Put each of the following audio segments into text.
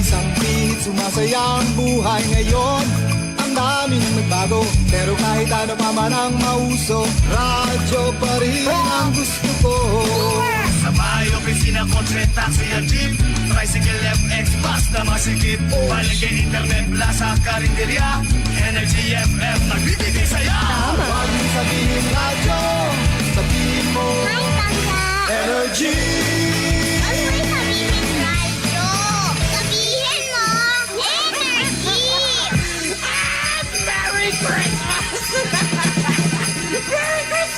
isang pihit, sumasaya ang buhay ngayon. Ang dami nang nagbago, pero kahit ano pa man ang mauso, radyo pa rin ang gusto ko. Sa bahay, opisina, kotse, taxi at jeep, tricycle, FX, bus na masikip, palengke, internet, plaza, karinderya, Energy FM, nagbibigay saya. Huwag mo sabihin radyo, sabihin mo Hi, Tanda! Energy. Huwag mo sabihin radyo! Sabihin mo, energy! Merry Christmas! Merry Christmas!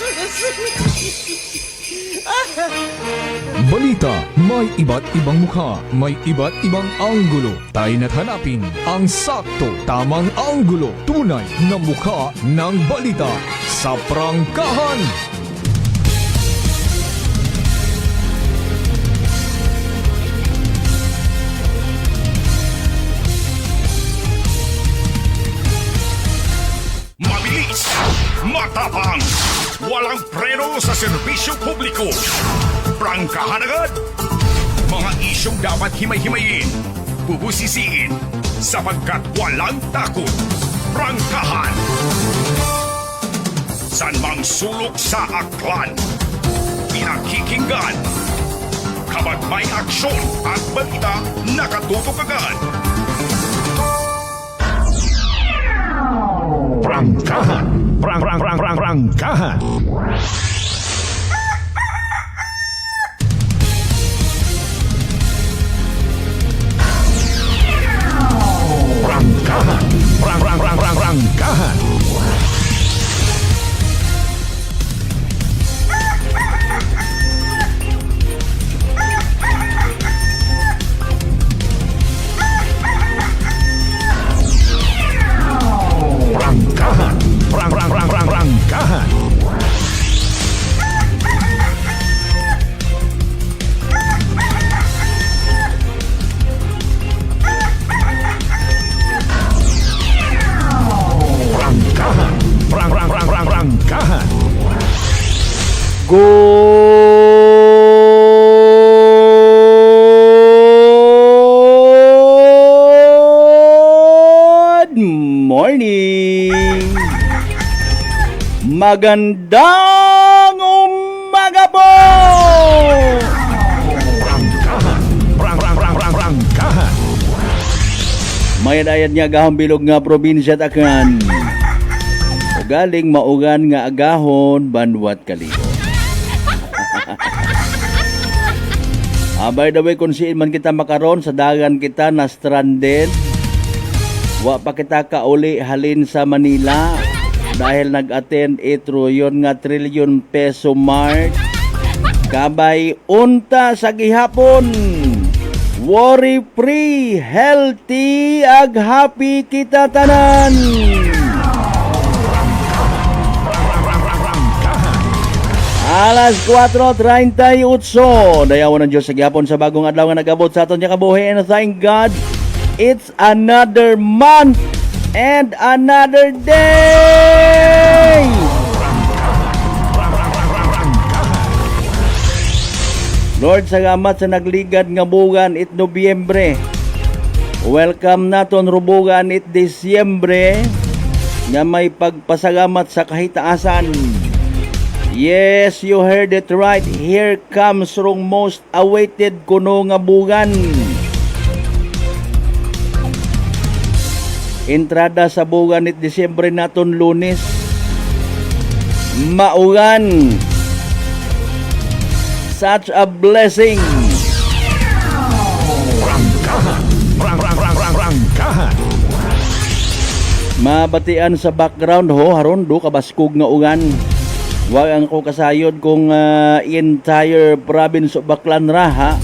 Balita, may iba't ibang mukha, may iba't ibang anggulo. Tayo na't hanapin ang sakto, tamang anggulo, tunay na mukha ng balita sa prangkahan. Mabilis, matapang, walang preno sa serbisyo publiko. Prangkahan agad. Mga isyong dapat himay-himayin, bubusisiin, sapagkat walang takot. Prangkahan. San mang sulok sa aklan, pinakikinggan. Kapag may aksyon at balita, nakatutok agad. Prangkahan. Prangkahan. Prangkahan. Prangkahan. Prangkahan. Good morning! Magandang umaga po! Prangkahan. May dayat nga agahong bilog nga probinsya takan. Galing maugan nga agahon banwat kaligo. By the way, kung siin man kita makaron sa dagan kita na stranded, wa pa kita kauli halin sa Manila dahil nag-attend itro yon nga trillion peso mark. Kabay unta sa gihapon. Worry free, healthy, ag happy kita tanan. Alas 4:38. Dayawan ng Diyos sa gihapon sa bagong adlaw nga nagabot sa aton niya kabuhi. And thank God, it's another month and another day. Lord, salamat sa nagligad nga bugan it Nobyembre. Welcome naton rubugan it Disyembre nga may pagpasalamat sa kahitaasan. Yes, you heard it right. Here comes rong most awaited kuno nga bugan. Entrada sa bugan it Disyembre naton Lunes. Maugan. Such a blessing. Prangkahan. Mabatian sa background ho haron do kabaskog nga ugan. Wag ang ko kasayod kung entire province of Baclan ha.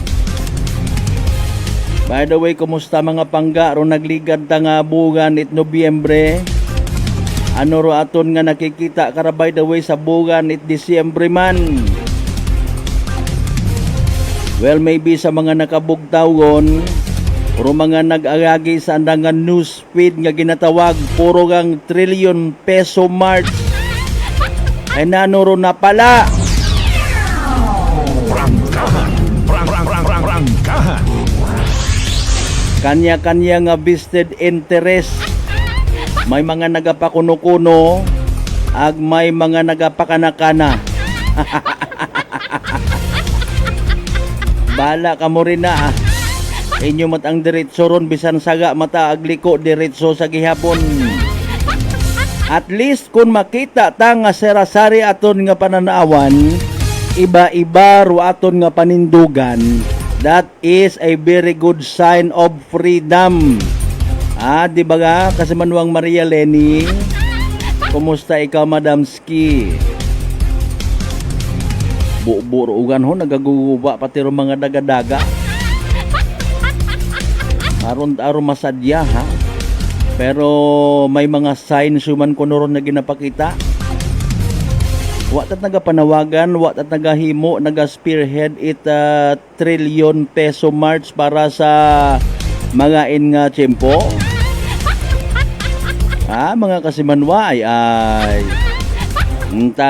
By the way, kumusta mga pangga ro nagligad ta nga bugan it Nobyembre? Ano ro aton nga nakikita kara by the way sa bugan it Disyembre man? Well, maybe sa mga nakabugtawon o mga nag-agagi sa andangan news feed nga ginatawag puro gang trillion peso mark ay nanuro na pala. Prangkahan. kanya-kanya nga vested interest. May mga nagapakuno-kuno ag may mga nagapakana-kana. Bahala ka mo rin na. Inyo mat ang diretso ron bisan saga mata agliko diretso sa gihapon. At least kung makita ta nga serasari aton nga pananawan, iba-iba ro aton nga panindugan, that is a very good sign of freedom. Di ba ga Kasimanwang Maria Leni? Kumusta ikaw, Madam Ski? Buro-ugan ho, nagaguguba pati ro mga daga-daga. Aron masadya ha. Pero may mga signs human ko noron na ginapakita. Wa tat nagapanawagan, wa tat nagahimo, naga-spearhead it trillion peso march para sa mga nga tiyempo. Mga Kasimanwa ay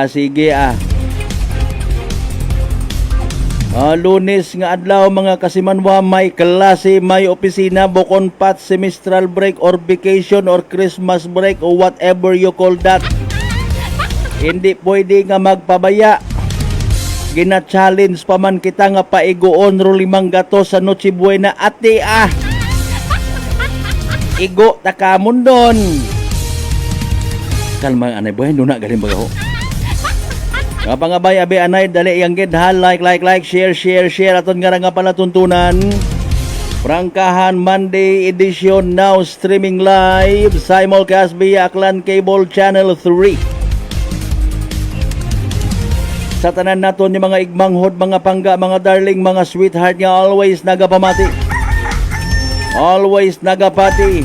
sige Lunes nga adlaw mga Kasimanwa, may klase, may opisina, bukon pat semestral break or vacation or Christmas break or whatever you call that. Hindi pwede nga magpabaya. Gina-challenge pa man kita nga paigoon ro 5 gato sa Noche Buena ate Igo takamon don. Kalma anay buhay, nuna galing baga ho. Kapangabay abi anay dali yang gid ha, like share aton nga pala tuntunan. Prangkahan Monday edition now streaming live simulcast via Aklan Cable Channel 3. Sa tanan naton yung mga igmanghod, mga pangga, mga darling, mga sweetheart nga always nagapamati. Always nagapati.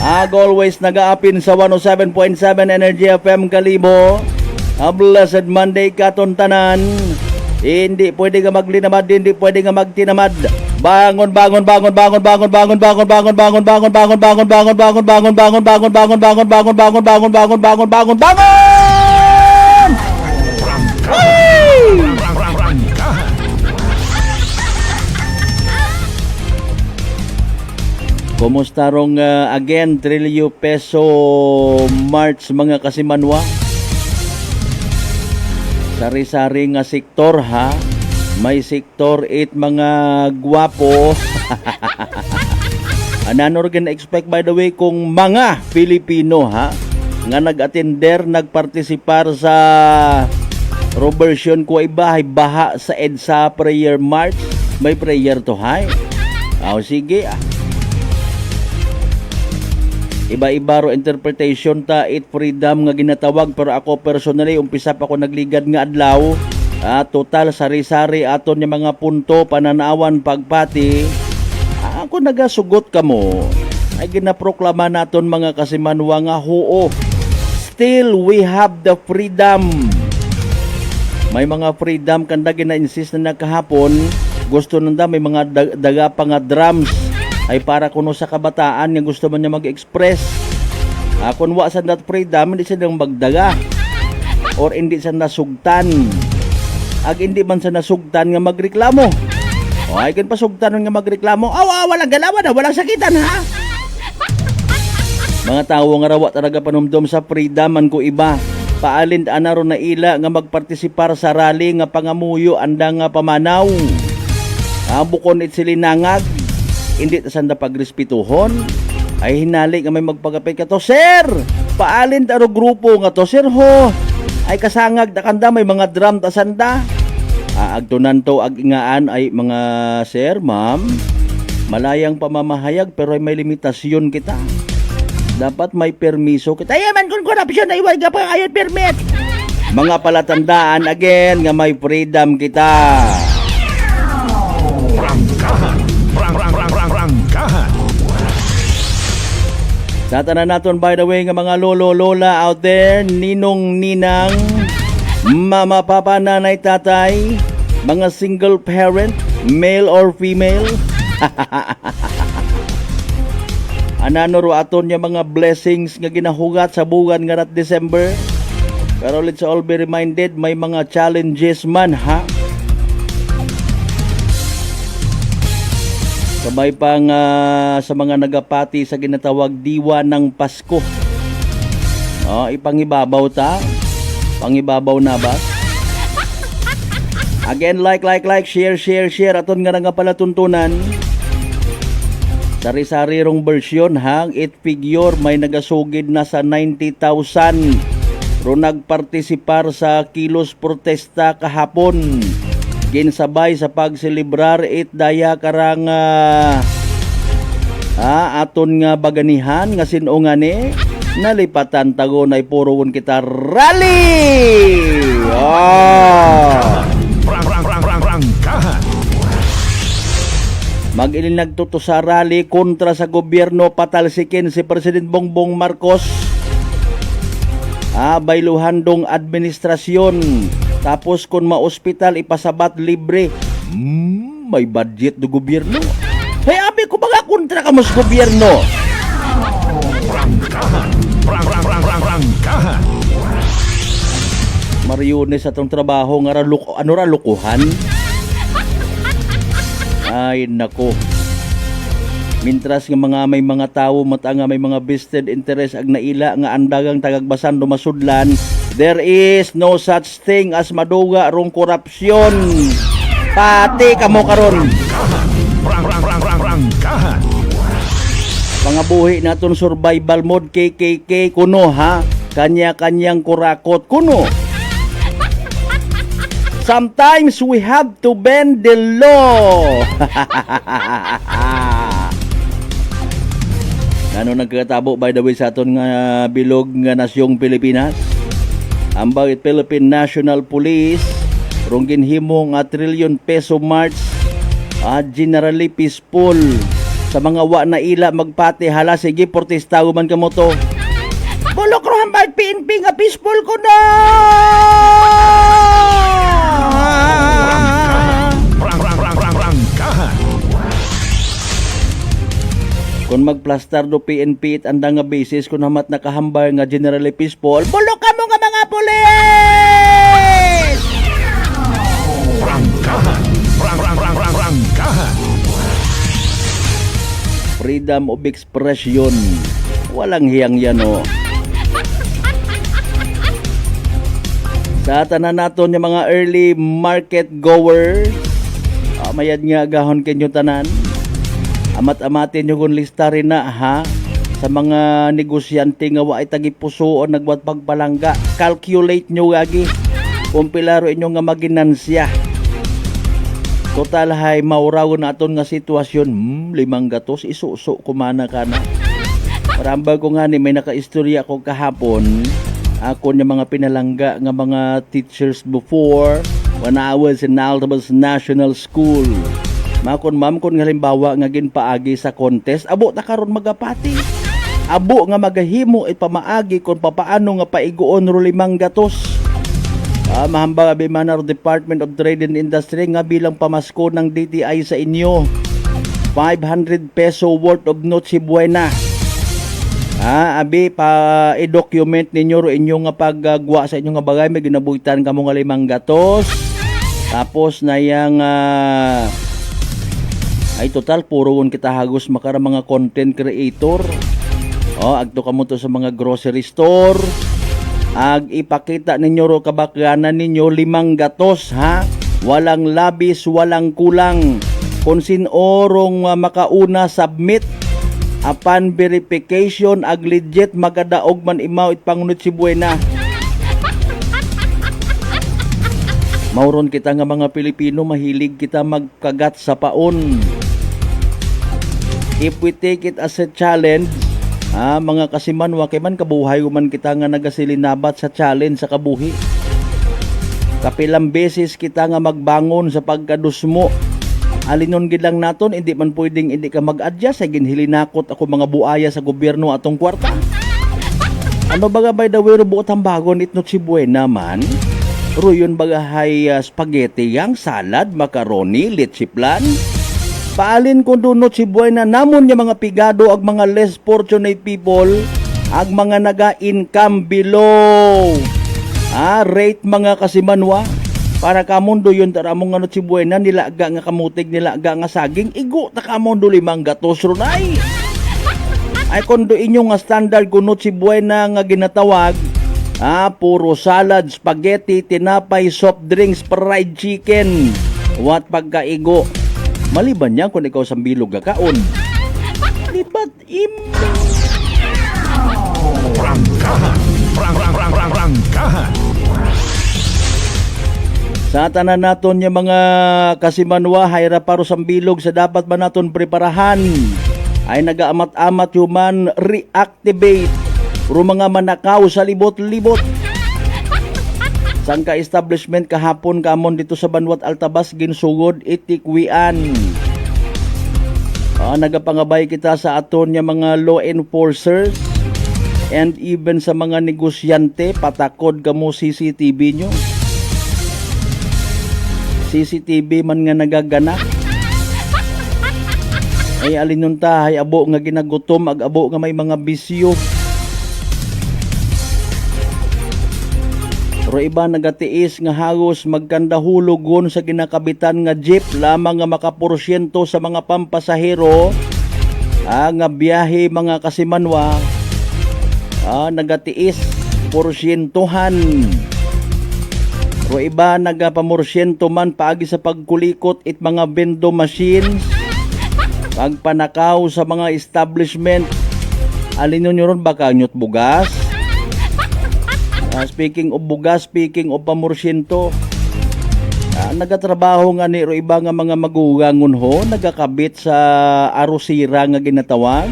Always nagaapin sa 107.7 Energy FM Kalibo. A blessed Monday katon tanan. Hindi pwede ka maglinamad, hindi pwede ka magtinamad. Bangon. Kumusta rong again trilyo peso March mga Kasimanwa? Sari-sari nga sektor ha. May sektor 8 mga gwapo. Ananor gan expect by the way kung mga Pilipino ha nga nag-attender, nagpartisipar sa Robertion ko ay baha sa EDSA prayer march. May prayer to hay. Sige Iba-iba ro interpretation ta it freedom nga ginatawag, pero ako personally umpisa pa ko nagligad nga adlaw. Total sari-sari aton yung mga punto, pananawan, pagpati. Ako nagasugot kamo ay ginaproklama naton mga Kasimanwa nga huo. Still we have the freedom. May mga freedom kanda gina-insist na kahapon. Gusto nanda may mga daga pa nga drums ay para kuno sa kabataan nga gusto man niya mag-express. Kung wa sa that freedom, hindi siya nang magdaga or hindi siya nasugtan. Ag hindi man sa nasugtan nga magreklamo. Ay kan pasugtan nga magreklamo. Walang galawan, walang sakitan ha. Mga tao nga rawa talaga panumdom sa freedom man ko iba. Paalin anaro na ila nga magpartisipar sa rally nga pangamuyo anda nga pamanaw. Bukon it silinangag. Hindi tasanda pagrespetuhon ay hinali nga may magpagapit ka to, sir, paalin taro grupo nga to, sir ho, ay kasangag dakanda may mga drum tasanda. Agtunan to agingaan ay mga sir, ma'am, malayang pamamahayag pero ay may limitasyon kita. Dapat may permiso kita. Ayaman kung korupsyon ay iwag ka pa ayot permit. Mga palatandaan again nga may freedom kita. Prangkahan. Tatanan naton by the way nga mga lolo lola out there, ninong ninang, mama papa nanay tatay, mga single parent, male or female. Ananoro aton yung mga blessings nga ginahugat sa buwan nga rat December. Pero let's all be reminded may mga challenges man ha. Sabay pang sa mga nagapati sa ginatawag Diwa ng Pasko. Ipangibabaw ta. Pangibabaw na ba? Again, like, share. Aton nga pala tuntunan. Sari-sari rong version hang 8 figure may nagasugid na sa 90,000. Ro nagpartisipar sa kilos protesta kahapon. Ginsabay sa pagselebrar it daya karang aton nga baganihan nga sinungani nalipatan tago na ipuron kita rally. Prangkahan. Mag-ilin nagtuto sa rally kontra sa gobyerno patalsikin si President Bongbong Marcos. Bayluhan dong administrasyon. Tapos kung ma-ospital ipasabat libre. May budget do gobyerno. Hey, abi ko baga kontra ka mo sa gobyerno. Prangkahan. Mariones atong trabaho nga lukuhan. Ay nako. Mintras nga may mga tawo matanga may mga vested interest ag naila nga andagang tagagbasan dumasudlan, there is no such thing as maduga rong korupsyon. Pati kamo karon. Prangkahan. Pangabuhi naton survival mode KKK kuno ha. Kanya-kanyang kurakot kuno. Sometimes we have to bend the law. Ano nagkatabo by the way sa aton nga bilog nga nasyong Pilipinas? Ang bagit Philippine National Police rong ginhimo nga trillion peso march generally peaceful sa mga wa na ila magpati hala sige protesta man kamo to. Bulok rohan ba PNP nga peaceful ko na. Kung magplastar do PNP it anda nga basis kung hamat nakahambar nga generally peaceful, bulok ka mo nga mga pulis! Prangkahan. Freedom of expression. Walang hiyang yan o. Sa tanan naton yung mga early market goers, mayad nga gahon kenyo tanan. Amat-amatin nyo kung lista rin na ha sa mga negosyante nga wa ay tagipuso o nagwat pagpalangga. Calculate nyo gagi kung pilaro inyo nga maginansya. Total hay maurawon na aton nga sitwasyon. 5 gatos isuso kumana ka na. Maramba ko nga ni may nakaistorya ko kahapon. Ako niya mga pinalangga nga mga teachers before when I was in Altabas National School. Makon ma'am kung halimbawa nga ginpaagi sa contest, abo ta karon magapati. Abo nga magahimo ipamaagi kung papaano nga paiguon ro 5 gatos. Mahamba abi manar Department of Trade and Industry nga bilang pamasko ng DTI sa inyo. 500 peso worth of Noche Buena. Abi pa i-document ninyo ro inyo nga paggwa sa inyo nga bagay may ginabuhitan kamo nga 5 gatos. Tapos na yang ay total puro kita hagos makara mga content creator. Agto kamo to sa mga grocery store. Ag ipakita ninyo ro kabakyanan ninyo 5 gatos ha. Walang labis, walang kulang. Kung sinorong makauna submit apan verification ag legit magadaog man imaw itpangunot si Buena. Mauron kita nga mga Pilipino mahilig kita magkagat sa paon. If we take it as a challenge, mga kasiman, wakiman kabuhay man kita nga nagasilinabat sa challenge sa kabuhi. Kapilang beses kita nga magbangon sa pagkadusmo. Alinon gid lang naton, hindi man pwedeng hindi ka mag-adjust. Ay ginhilinakot ako mga buaya sa gobyerno atong kwarta. Ano baga by the way, rubuot ang bagon itno si Buena man? Ruyon baga hay spaghetti yang salad, macaroni, leche plan. Paalin kung dunot si Buena namon niya mga pigado ag mga less fortunate people ag mga naga-income below. Rate mga kasimanwa Para kamundo yun taramong ano si Buena nilaga nga kamutig nilaga nga saging igo ta kamundo 5 gatos runay. Ay kondo inyo nga standard kunot si Buena nga ginatawag puro salad, spaghetti, tinapay, soft drinks, fried chicken. Wat pagkaigo. Maliban niya kung ikaw sa bilog gakaon. Libat Prangkahan. Prangkahan. Sa tanan naton yung mga kasimanwa hayra paro sa bilog sa dapat ba naton preparahan ay nagaamat-amat human reactivate puro mga manakaw sa libot-libot. Sang ka-establishment kahapon kamon dito sa Banwat Altabas ginsugod itikwian. Nagapangabay kita sa aton nga mga law enforcers and even sa mga negosyante patakod kamo CCTV nyo. CCTV man nga nagaganap. Ay alin nun ta ay abo nga ginagutom ag abo nga may mga bisyo. Pero iba nagatiis nga hagos magkandahulugon sa ginakabitan nga jeep lamang nga makaporsyento sa mga pampasahero nga biyahe mga kasimanwa nagatiis porsyentohan. Pero iba nagapamorsyento man paagi sa pagkulikot it mga vendo machines pagpanakaw sa mga establishment. Alin nyo ron baka nyot bugas. Speaking of bugas, speaking of pamorsyento, nagatrabaho nga ni iba nga mga magugangon ho, nagakabit sa arosira nga ginatawag.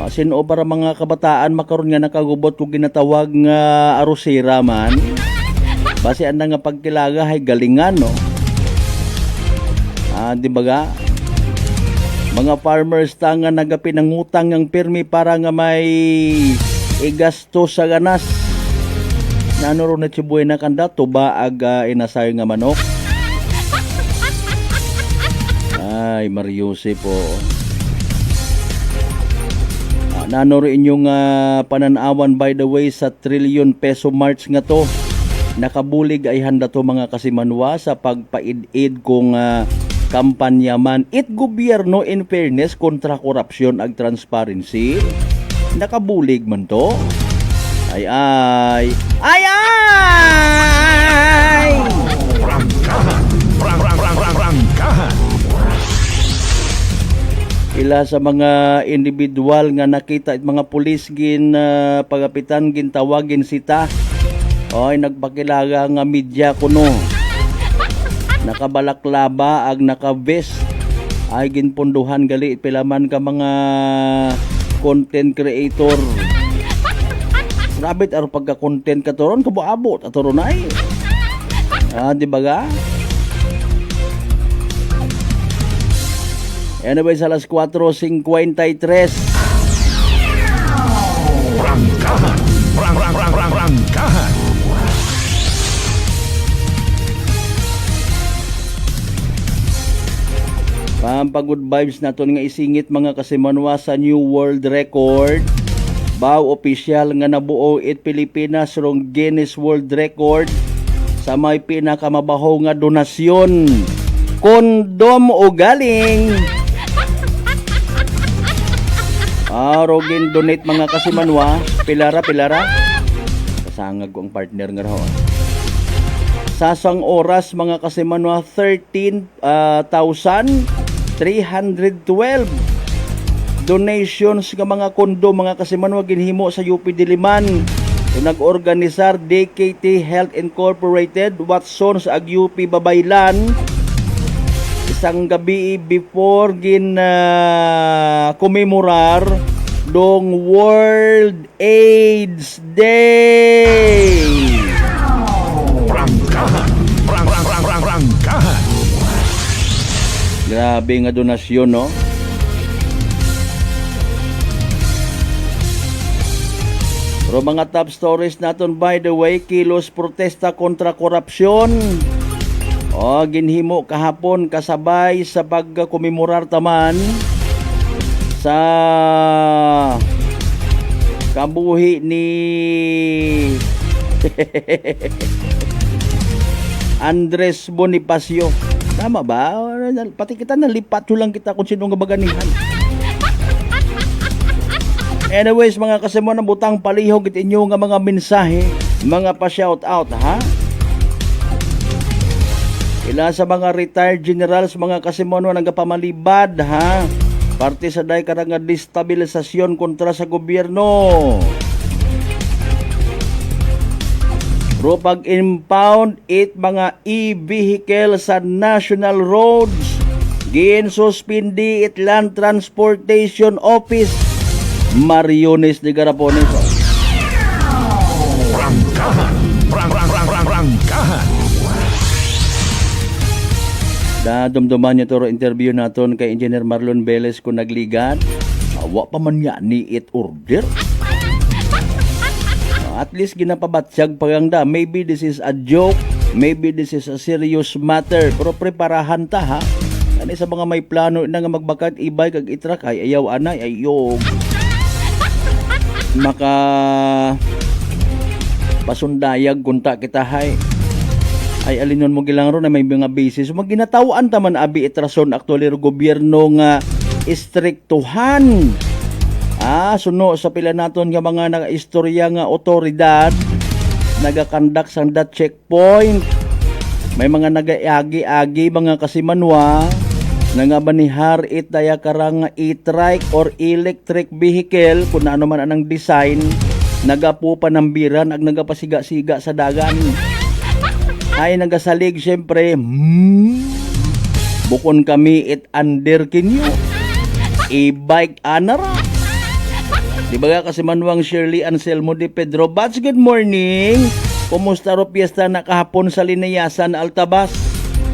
Sino para mga kabataan makaroon nga nakagubot kung ginatawag nga arosira man. Base anda nga pagkilaga ay galingan no. Di ba ga? Mga farmers ta nga nagapinangutang ng pirmi para nga may igasto sa ganas. Nano ron na si Buena kanda tuba aga inasay nga manok. Ay Mariuse po. Nano rin inyong pananawan by the way sa trillion peso march nga to. Nakabulig ay handa to mga kasimanwa sa pagpaid-id kung kampanya man it gobyerno in fairness kontra korupsyon ag transparency. Nakabulig man to. Ay! Prangkahan. Prangkahan. Ila sa mga individual nga nakita at mga pulis pagapitan gintawagin sita. Oy nagpakilaga nga media kuno. Nakabalaklaba ag nakavest ay ginpunduhan gali pilaman ka mga content creator. Rabit aro pagka-content ka toron kabuabot at toron ay. Di ba ga? Anyway, sa alas 4:53. Prangkahan. Prangkahan. Pampagod vibes naton nga isingit mga kasimanwa sa New World Record. Bao opisyal nga nabuo it Pilipinas rong Guinness World Record sa may pinakamabaho nga donasyon. Kondom o galing. Rogin donate mga kasimanwa. Pilara. Kasangag ko ang partner nga raw. Sasang oras mga kasimanwa 13,312 donations nga mga kondo mga kasimanwa ginhimo sa UP Diliman. Nag-organisar DKT Health Incorporated Watson sa UP Babaylan. Isang gabi before kumemorar dong World AIDS Day. Prangkahan. Grabe nga donasyon no. Pero mga top stories naton by the way, kilos protesta kontra korupsyon. Ginhimo kahapon kasabay sa pagkumemorar taman sa kabuhi ni Andres Bonifacio. Tama ba? Pati kita nalipat lang kita kung sino nga baganihan. Anyways, mga kasimo ng butang palihog it inyo nga mga mensahe, mga pa-shout out, ha? Ila sa mga retired generals, mga kasimo no nagapamalibad, ha? Parte sa day karang destabilisasyon kontra sa gobyerno. Pero pag-impound it mga e-vehicle sa national roads, ginsuspindi it Land Transportation Office, Mariones de Garapones. Prangkahan. Dumduman niyo toro interview naton kay Engineer Marlon Velez kung nagligan. Awa pa man niya ni it order. At least ginapabatsyag paganda. Maybe this is a joke. Maybe this is a serious matter. Pero preparahan ta, ha. Ano sa mga may plano na nga magbakat ibay kag itrak ay ayaw anay ayog. Maka pasundayag kunta kita hay ay alinon mo gilang ron na may mga basis maginatawaan taman abi itrason aktualir gobyerno nga istriktuhan suno sa pila naton nga mga nagaistorya nga otoridad nagakandak sang dat checkpoint may mga nagaagi-agi mga kasimanwa nga banihar it daya karang e-trike or electric vehicle kung ano man anang design nagapo panambiran ag nagapasiga-siga sa dagan ay nagasalig syempre bukon kami it under kinyo e-bike anara di ba kasi manuang Shirley Anselmo de Pedro Bats, good morning, kumusta ro piyesta na kahapon sa Linayasan Altabas?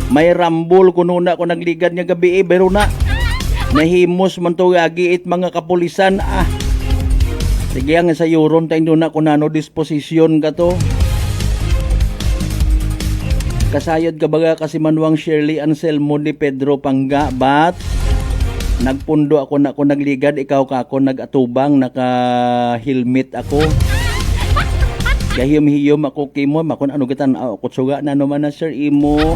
May rambol kuno na ko nagligad nga gabi pero na nahimos man to agi it mga kapulisan sige ang sa yuron tayo na kung ano disposisyon ka to kasayod ka baga kasi manuang Shirley Anselmo de Pedro Pangga bat nagpundo ako na ko nagligad ikaw ka ako nagatubang naka helmet ako gahiyom-hiyom ako kimo makon ano gitan kutsuga na naman na sir imo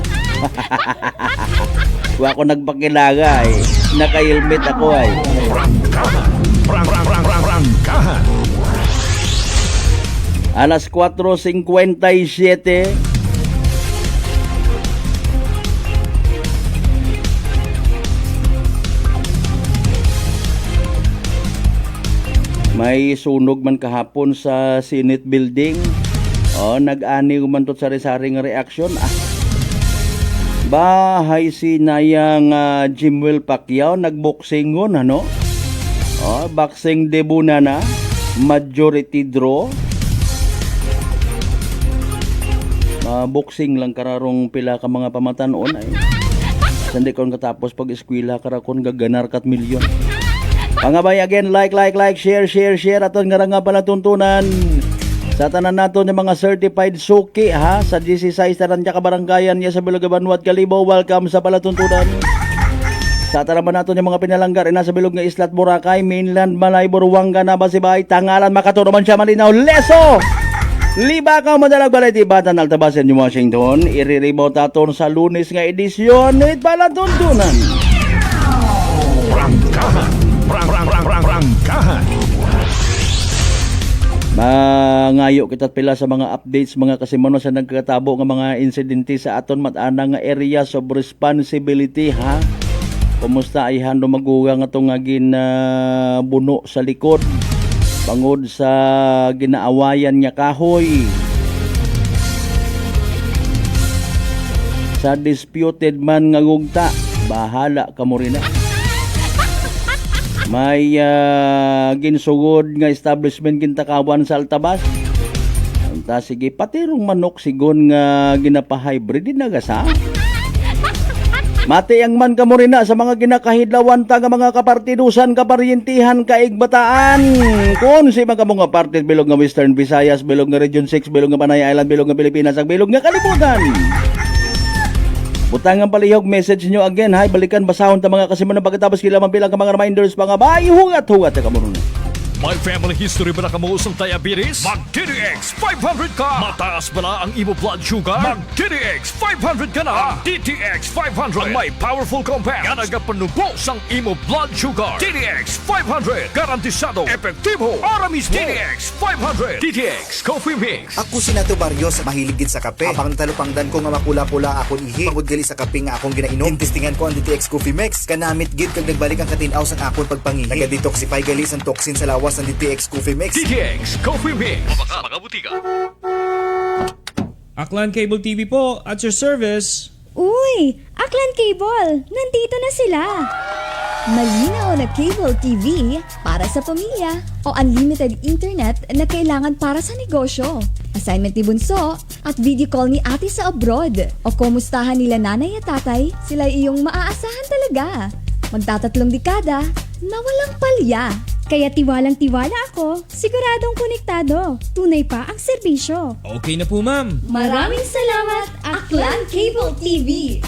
wa ako nagpakilaga naka-helmet ako Prangkahan. Alas 4:57 may sunog man kahapon sa Senate building nag-ani man to sari-sari nga reaksyon bahay sinayang Jimwell Pacquiao nagboxingon boxing debut na majority draw boxing lang kararong pila ka mga pamatanon sandi kon katapos pag eskwela karakon gaganar kat milyon pangabay again like share aton nga pala tuntunan sa tanan nato ng mga certified suki sa 16 Tarantya kabaranggayan niya sa Bilog Banwat Kalibo. Welcome sa palatuntunan. Sa taraman nato ng mga pinalanggar nasa Bilog nga Islat Boracay, Mainland, Malay, Buruanga, Nabasibay, Tangalan, Makaturo man siya Malinaw, Leso, Libakaw, Madalag, Balay, Tibatan, Altabasan, New Washington. Iriribo taton sa Lunes nga edisyon it palatuntunan. Prangkahan. Mangayo kita pila sa mga updates mga kasimano sa nagkatabo nga mga insidente sa aton matana nga areas of responsibility kumusta ay hando maguga nga itong buno sa likod bangod sa ginaawayan niya kahoy sa disputed man nga gugta bahala ka mo rin may ginsugod nga establishment gintakawan sa Altabas anta sige patirong manok sigon nga ginapa-hybrid din nagasa mati ang man kamo rin sa mga ginakahidlawan ta nga mga kapartidusan kaparyentihan kaigbataan kung si mga mga partid bilog nga Western Visayas bilog nga Region 6 bilog nga Panay Island bilog nga Pilipinas ag bilog nga kalibutan. Butangan palihog message nyo again balikan basahon ta mga kasimano pagkatapos kila mabilang ka mga reminders mga bay hugat-hugat ka muna May family history ba na kamuusang diabetes? Mag DTX 500 ka! Mataas ba na ang imo blood sugar? Mag DTX 500 ka na! DTX 500 ang may powerful compound nga nagapanubos ang imo blood sugar. DTX 500 garantisado, epektibo, aramis. DTX 500 DTX Coffee Mix. Ako si Nato Barrios, mahilig gid sa kape. Apang talupangdan ko nga mapula-pula akon ihi. Pagod gali sa kape nga akong ginainom. Testingan ko ang DTX Coffee Mix. Kanamit gid kag nagbalik ang katinaw sa akon pagpangihi. Naga-detoxify gali ang toxin sa lawas ng DTX Coffee Mix. DTX Coffee Mix. Mabaka mga butika. Aklan Cable TV po, at your service. Uy! Aklan Cable! Nandito na sila! Malinaw na cable TV para sa pamilya o unlimited internet na kailangan para sa negosyo. Assignment ni Bunso at video call ni ate sa abroad. O kumustahan nila nanay at tatay, sila iyong maaasahan talaga. Magtatatlong dekada na walang palya. Kaya tiwalang-tiwala ako, siguradong konektado. Tunay pa ang serbisyo. Okay na po, ma'am. Maraming salamat, Aklan Cable TV!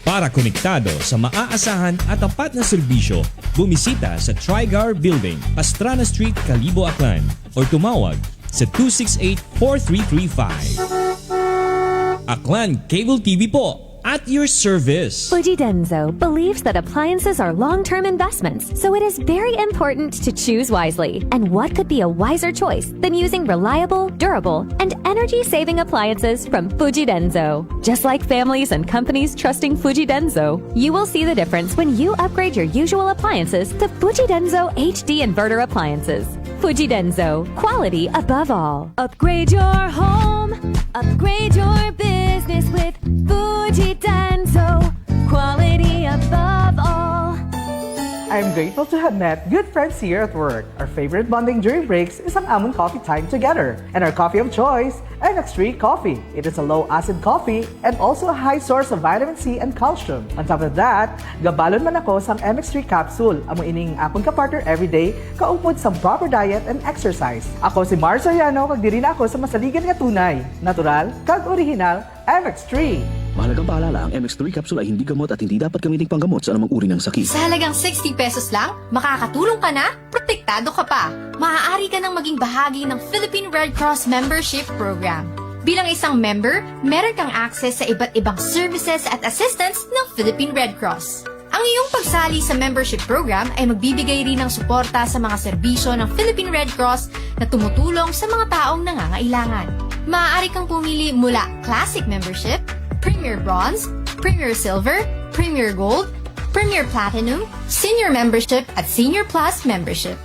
Para konektado sa maaasahan at tapat na serbisyo, bumisita sa Trigar Building, Pastrana Street, Calibo, Aklan o tumawag sa 268-4335. Aklan Cable TV po, at your service. Fujidenzo believes that appliances are long-term investments, so it is very important to choose wisely. And what could be a wiser choice than using reliable, durable, and energy-saving appliances from Fujidenzo? Just like families and companies trusting Fujidenzo, you will see the difference when you upgrade your usual appliances to Fujidenzo HD inverter appliances. Fujidenzo, quality above all. Upgrade your home, upgrade your business with Fujidenzo, quality above all. I'm grateful to have met good friends here at work. Our favorite bonding during breaks is ang amon coffee time together. And our coffee of choice, MX3 Coffee. It is a low-acid coffee and also a high source of vitamin C and calcium. On top of that, gabalon man ako sa MX3 capsule. Amo ining akong kapartner everyday, kaupod sa proper diet and exercise. Ako si Mars Soriano, kag diri na ako sa masaligan nga tunay, natural, kag original, MX3. Mahalagang paalala, ang MX3 capsule ay hindi gamot at hindi dapat gamiting panggamot sa anumang uri ng sakit. Sa halagang 60 pesos lang, makakatulong ka na, protektado ka pa. Maaari ka nang maging bahagi ng Philippine Red Cross Membership Program. Bilang isang member, meron kang access sa iba't ibang services at assistance ng Philippine Red Cross. Ang iyong pagsali sa membership program ay magbibigay rin ng suporta sa mga serbisyo ng Philippine Red Cross na tumutulong sa mga taong nangangailangan. Maaari kang pumili mula Classic Membership, Premier Bronze, Premier Silver, Premier Gold, Premier Platinum, Senior Membership at Senior Plus Membership.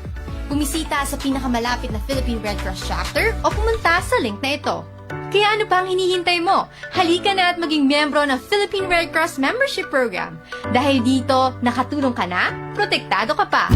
Bumisita sa pinakamalapit na Philippine Red Cross chapter o pumunta sa link na ito. Kaya ano pa ang hinihintay mo? Halika na at maging miyembro ng Philippine Red Cross Membership Program. Dahil dito, nakatulong ka na, protektado ka pa.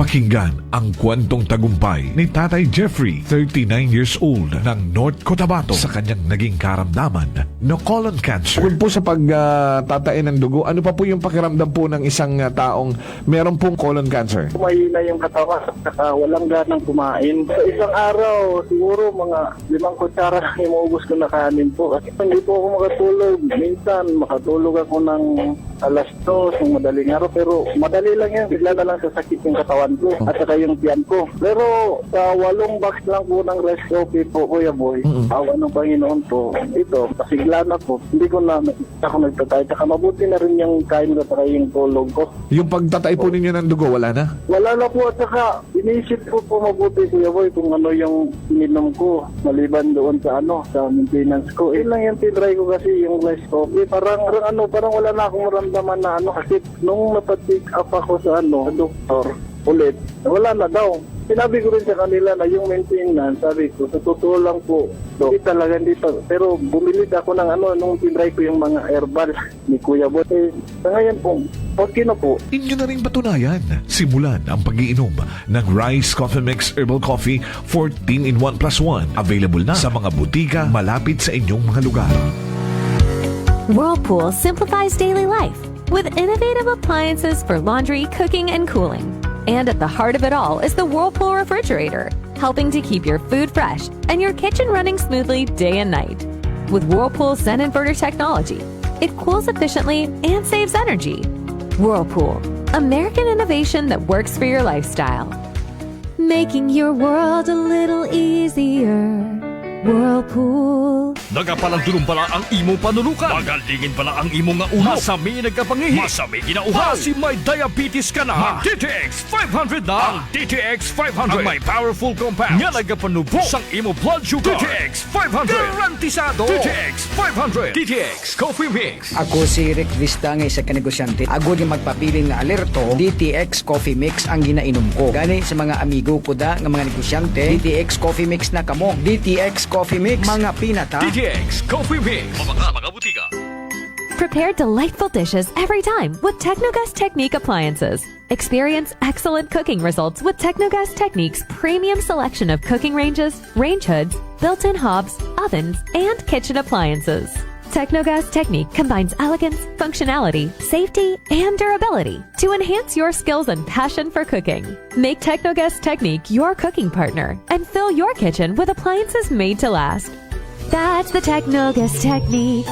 Pakinggan ang kwentong tagumpay ni Tatay Jeffrey, 39 years old, ng North Cotabato sa kanyang naging karamdaman na colon cancer. Bukod po sa pagtatain ng dugo, ano pa po yung pakiramdam po ng isang taong meron pong colon cancer? Mahina yung katawan at walang ganang kumain. Sa isang araw, siguro mga 5 kutsara lang imuubos ko na kanin po. Kasi hindi po ako makatulog. Minsan, makatulog ako ng alas 2 ng madaling araw. Pero madali lang yan. Bigla na lang sasakit yung katawan ko at saka yung tiyan ko. Pero sa 8 box lang po ng rice coffee po, Kuya Boy, awa ng Panginoon po, ito, pasigla na po. Hindi ko na ako nagtatay. Saka mabuti na rin yung kain ko at yung tulog ko. Yung pagtatay po ninyo ng dugo, wala na? Wala na po at saka inisip ko po mabuti, Kuya Boy, kung ano yung ininom ko maliban doon sa sa maintenance ko. Lang yung tinry ko kasi yung rice coffee. Parang wala na akong maramdaman na kasi nung napatik up ako sa doktor, ulit, wala na daw. Sinabi ko rin sa kanila na yung maintenance, sabi ko, sa totoo lang po, hindi talaga dito. Pero bumili ako ng nung tinry ko yung mga herbal ni Kuya Boy. Sa ngayon po, okay na po. Inyo na rin patunayan. Simulan ang pag-iinom ng Rice Coffee Mix Herbal Coffee 14-in-1+1. Available na sa mga butika malapit sa inyong mga lugar. Whirlpool simplifies daily life with innovative appliances for laundry, cooking, and cooling. And at the heart of it all is the Whirlpool refrigerator, helping to keep your food fresh and your kitchen running smoothly day and night. With Whirlpool's Zen Inverter technology, it cools efficiently and saves energy. Whirlpool, American innovation that works for your lifestyle. Making your world a little easier. Whirlpool. Nagapalandulong pala ang imong panulukan. Magalingin pala ang imong nga ulo. Masami nagkapangihi. Masami ginauhaw. Si may diabetes ka na. Mag DTX 500 na. Ang DTX 500. Ang may powerful compounds. Nga nagapanubo sang imo blood sugar. DTX 500. Garantisado. DTX 500. DTX Coffee Mix. Ako si Rick Vista nga isa ka negosyante. Ako yung magpapili nga alerto, DTX Coffee Mix ang ginainom ko. Gani sa mga amigo ko da nga mga negosyante, DTX Coffee Mix na kamo. DTX Coffee Mix, mga pinata. DTX Coffee Mix. Mga butika. Prepare delightful dishes every time with Technogas Technique appliances. Experience excellent cooking results with Technogas Technique's premium selection of cooking ranges, range hoods, built-in hobs, ovens, and kitchen appliances. Technogas Technique combines elegance, functionality, safety, and durability to enhance your skills and passion for cooking. Make Technogas Technique your cooking partner and fill your kitchen with appliances made to last. That's the Technogas Technique.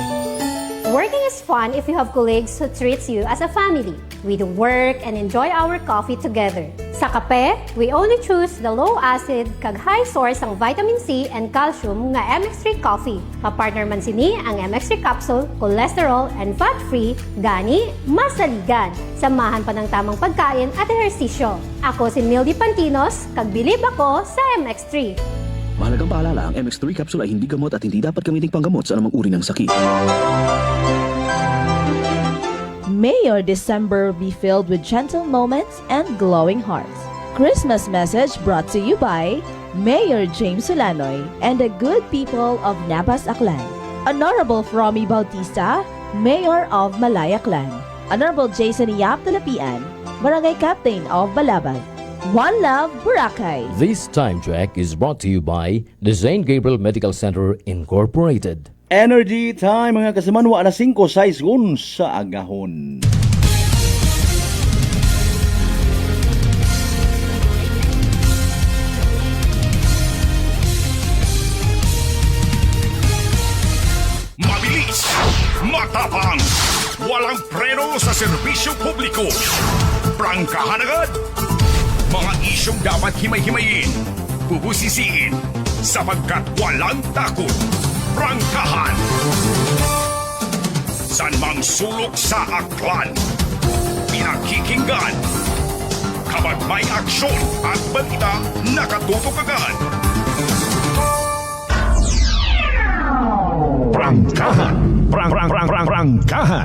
Working is fun if you have colleagues who treats you as a family. We do work and enjoy our coffee together. Sa kape, we only choose the low-acid kag high source ang vitamin C and calcium nga MX3 coffee. Papartner man sini ang MX3 capsule, cholesterol and fat-free, gani masaligan. Samahan pa ng tamang pagkain at ehersisyo. Ako si Mildy Pantinos, kag bilib ako sa MX3. Mahalagang paalala, ang MX3 capsule ay hindi gamot at hindi dapat gamiting panggamot sa anumang uri ng sakit. May your December be filled with gentle moments and glowing hearts. Christmas message brought to you by Mayor James Solanoy and the good people of Nabas Aklan. Honorable Fromy Bautista, Mayor of Malaya Clan. Honorable Jason Yap Talapian, Barangay Captain of Balaban. One Love, Boracay. This time check is brought to you by the St. Gabriel Medical Center Incorporated. Energy time mga kasamanwa, alas 5:06 sa agahon. Mabilis, matapang, walang preno sa serbisyo publiko. Prangkahan agad. Mga isyong dapat himay-himayin, bubusisiin, sapagkat walang takot. Prangkahan. San mang sulok sa aklan, pinakikinggan. Kapag may aksyon at balita, nakatutok agad. Prangkahan. Prangkahan. Prangkahan.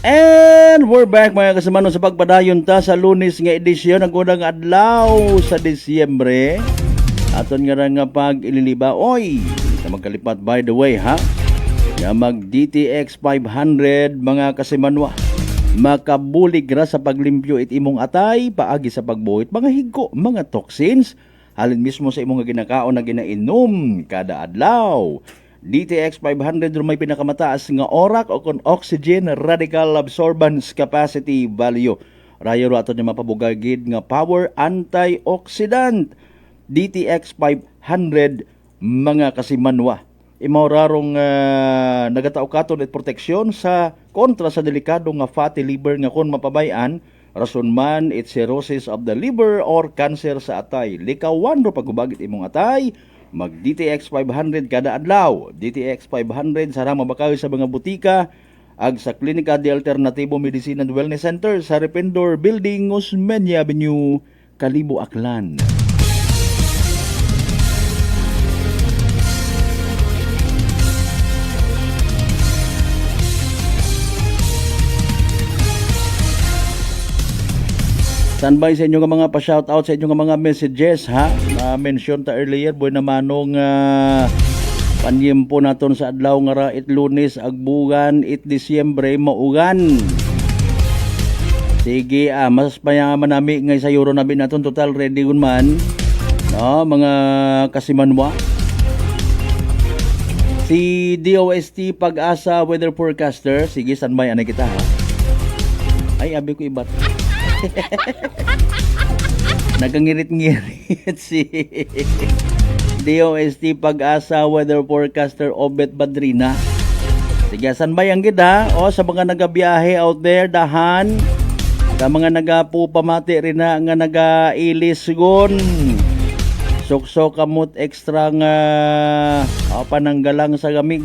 And we're back mga kasamano sa pagpadayon ta sa Lunes nga edisyon ng unang adlaw sa Disyembre. Aton nga pag ililiba. Oy, kita magkalipat by the way ha. Nga mag DTX 500 mga kasimanwa. Makabulig ra sa paglimpyo it imong atay, paagi sa pagbuhit mga higko, mga toxins halin mismo sa imong ginakaon na ginainom kada adlaw. DTX 500 may pinakamataas nga orak o kon oxygen radical absorbance capacity value. Rayo ro ato niya mapabugagid nga power antioxidant. DTX 500 mga kasimanwa. Imaurarong nagatao katon at proteksyon sa kontra sa delikado nga fatty liver nga kon mapabayan rason man it cirrhosis of the liver or cancer sa atay. Likawan ro pagubagit imong atay. Mag DTX 500 kada adlaw. DTX 500 sarang mabakaw sa mga butika ag sa Klinika de Alternativo Medicine and Wellness Center sa Rependor Building, Osmeña Avenue, Kalibo, Aklan. Standby sa inyo nga mga pa-shoutout sa inyo nga mga messages ha. Mention ta earlier boy na manong panyempo naton sa adlaw nga ra it Lunes agbugan it Disyembre maugan. Sige mas payaman nami ngay sa euro nabi naton total ready gun man. No, mga kasimanwa. Si DOST Pag-asa weather forecaster, sige standby anay kita ha. Ay abi ko ibat. Nagangirit-ngirit si DOST Pag-asa weather forecaster Obet Badrina. Sige, saan ba yung gida? O, sa mga nagabiyahe out there, dahan. Sa mga nagapupamati rin na nga nagailis gon. Sok-sok kamot extra nga pananggalang sa gamig.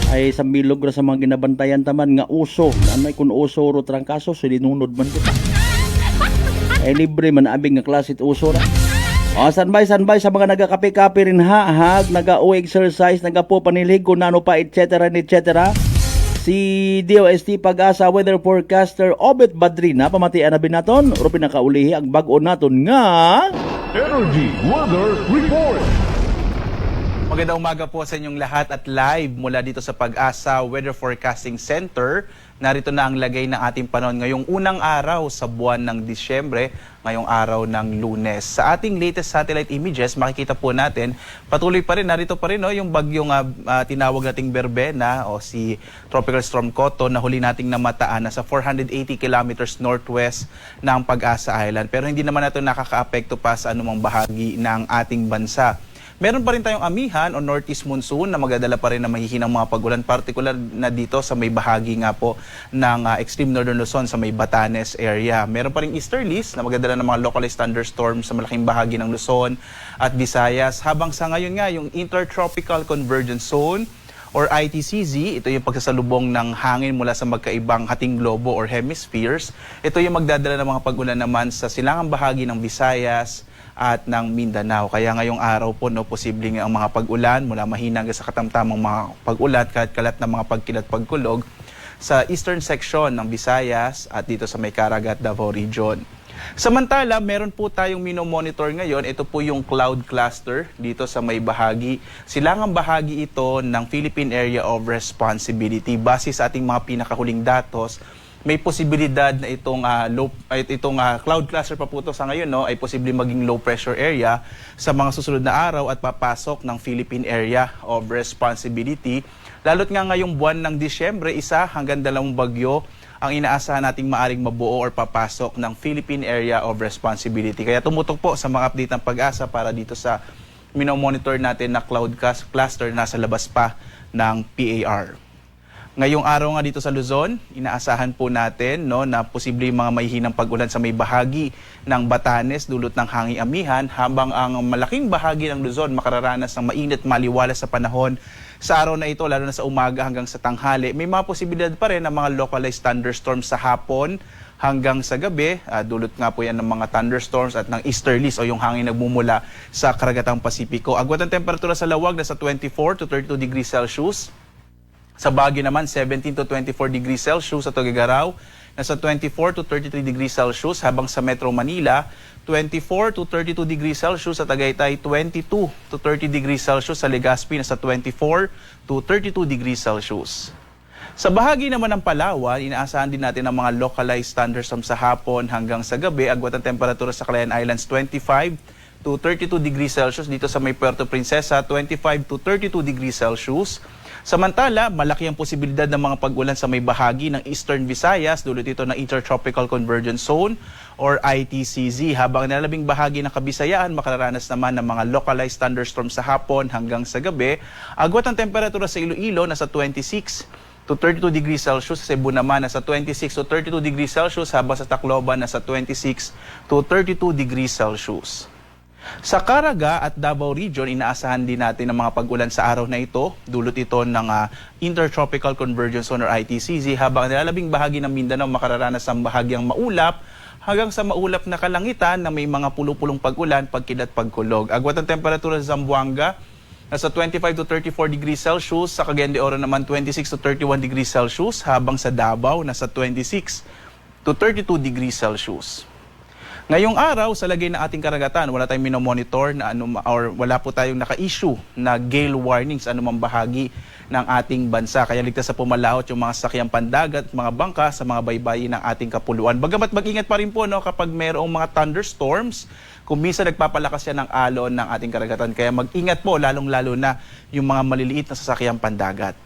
Ay sambilog ra sa mga ginabantayan taman nga uso. Ano kun uso ro trangkaso so dinunod man kita. Ay libre man abing nga klasit uso ra. O sanbay sa mga nagakape-kape rin hag, naga-exercise, nagapo panilig kung ano pa etc. Si DOST Pag-asa weather forecaster Obet Badrina pamatian na binaton ro pinakaulihi ang bag-o naton nga Energy Weather Report. Magandang umaga po sa inyong lahat at live mula dito sa Pag-asa Weather Forecasting Center. Narito na ang lagay ng ating panahon ngayong unang araw sa buwan ng Disyembre, ngayong araw ng Lunes. Sa ating latest satellite images, makikita po natin, patuloy pa rin, narito pa rin yung bagyong tinawag nating Berbena o si Tropical Storm Koto na huli nating namataan na sa 480 kilometers northwest ng Pag-asa Island. Pero hindi naman ito nakaka-apekto pa sa anumang bahagi ng ating bansa. Meron pa rin tayong amihan o northeast monsoon na magdadala pa rin na mahihinang mga pag-ulan, particular na dito sa may bahagi nga po ng extreme northern Luzon sa may Batanes area. Meron pa rin easterlies na magdadala ng mga localized thunderstorms sa malaking bahagi ng Luzon at Visayas. Habang sa ngayon nga, yung Intertropical Convergence Zone or ITCZ, ito yung pagsasalubong ng hangin mula sa magkaibang hating globo or hemispheres. Ito yung magdadala ng mga pag-ulan naman sa silangang bahagi ng Visayas at ng Mindanao. Kaya ngayong araw po, posibleng ang mga pag-ulan mula mahina hanggang sa katamtamang mga pag-ulat, kalat na mga pagkilat-pagkulog sa eastern section ng Visayas at dito sa may Caraga at Davao Region. Samantala, meron po tayong minomonitor ngayon. Ito po yung cloud cluster dito sa may bahagi. Silangang bahagi ito ng Philippine Area of Responsibility. Base sa ating mga pinakahuling datos, may posibilidad na itong cloud cluster pa po ito sa ngayon ay posibleng maging low pressure area sa mga susunod na araw at papasok ng Philippine Area of Responsibility. Lalo't nga ngayong buwan ng Disyembre, 1 hanggang 2 bagyo ang inaasahan nating maaring mabuo or papasok ng Philippine Area of Responsibility. Kaya tumutok po sa mga update ng Pag-asa para dito sa minomonitor natin na cloud cluster na nasa labas pa ng PAR. Ngayong araw nga dito sa Luzon, inaasahan po natin na posibleng mga mahihinang pag-ulan sa may bahagi ng Batanes dulot ng hanging amihan, habang ang malaking bahagi ng Luzon makararanas ng mainit maliwalas sa panahon sa araw na ito, lalo na sa umaga hanggang sa tanghali. May mga posibilidad pa rin ng mga localized thunderstorms sa hapon hanggang sa gabi. Dulot nga po yan ng mga thunderstorms at ng easterlies o yung hangin nagmumula sa Karagatang Pasipiko. Agwat ng temperatura sa lawag na sa 24 to 32 degrees Celsius. Sa Baguio naman, 17 to 24 degrees Celsius. Sa Tuguegarao, nasa 24 to 33 degrees Celsius. Habang sa Metro Manila, 24 to 32 degrees Celsius. Sa Tagaytay, 22 to 30 degrees Celsius. Sa Legazpi, nasa 24 to 32 degrees Celsius. Sa bahagi naman ng Palawan, inaasahan din natin ang mga localized thunderstorms sa hapon hanggang sa gabi. Agwat ang temperatura sa Calayan Islands, 25 to 32 degrees Celsius. Dito sa may Puerto Princesa, 25 to 32 degrees Celsius. Samantala, malaki ang posibilidad ng mga pag-ulan sa may bahagi ng Eastern Visayas, dulot ito ng Intertropical Convergence Zone or ITCZ. Habang nilalabing bahagi ng Kabisayaan, makararanas naman ng mga localized thunderstorms sa hapon hanggang sa gabi. Agwat ang temperatura sa Iloilo, nasa 26 to 32 degrees Celsius. Sa Cebu naman, nasa 26 to 32 degrees Celsius. Habang sa Tacloban, nasa 26 to 32 degrees Celsius. Sa Caraga at Davao Region, inaasahan din natin ang mga pag-ulan sa araw na ito. Dulot ito ng Intertropical Convergence Zone or ITCZ, habang nilalabing bahagi ng Mindanao makararanas ng bahagyang maulap hanggang sa maulap na kalangitan na may mga pulupulong pag-ulan, pagkilat, pagkulog. Agwat ang temperatura sa Zamboanga, nasa 25 to 34 degrees Celsius. Sa Cagayan de Oro naman, 26 to 31 degrees Celsius. Habang sa Davao, nasa 26 to 32 degrees Celsius. Ngayong araw, sa lagay ng ating karagatan, wala tayong minomonitor na or wala po tayong naka-issue na gale warnings sa anumang bahagi ng ating bansa. Kaya ligtas sa pumalahot yung mga sakyang pandagat, mga bangka sa mga baybayin ng ating kapuluan. Bagamat mag-ingat pa rin po kapag mayroong mga thunderstorms, kung minsan nagpapalakas yan ng alon ng ating karagatan. Kaya mag-ingat po, lalong-lalo na yung mga maliliit na sasakyang pandagat.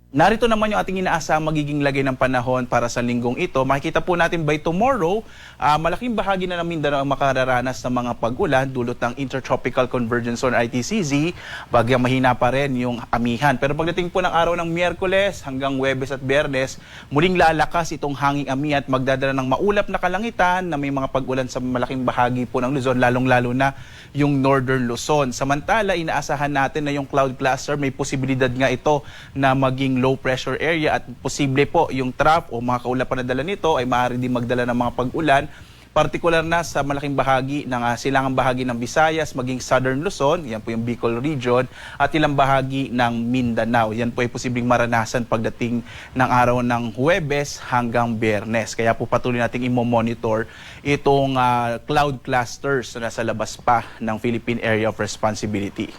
Narito naman yung ating inaasahang magiging lagay ng panahon para sa linggong ito. Makikita po natin by tomorrow, malaking bahagi na ng Mindanao ang makararanas ng mga pag-ulan dulot ng Intertropical Convergence Zone ITCZ. Bagyang mahina pa rin yung amihan. Pero pagdating po ng araw ng Miyerkules hanggang Huwebes at Biyernes, muling lalakas itong hanging amihan at magdadala ng maulap na kalangitan na may mga pag-ulan sa malaking bahagi po ng Luzon, lalong-lalo na yung Northern Luzon. Samantala, inaasahan natin na yung cloud cluster, may posibilidad nga ito na maging low pressure area at posible po yung trough o mga kaulapan na dala nito ay maaari din magdala ng mga pag-ulan, partikular na sa malaking bahagi ng silangang bahagi ng Visayas, maging Southern Luzon, yan po yung Bicol region, at ilang bahagi ng Mindanao. Yan po ay posibleng maranasan pagdating ng araw ng Huwebes hanggang Biyernes. Kaya po patuloy nating i-monitor itong cloud clusters na nasa labas pa ng Philippine Area of Responsibility.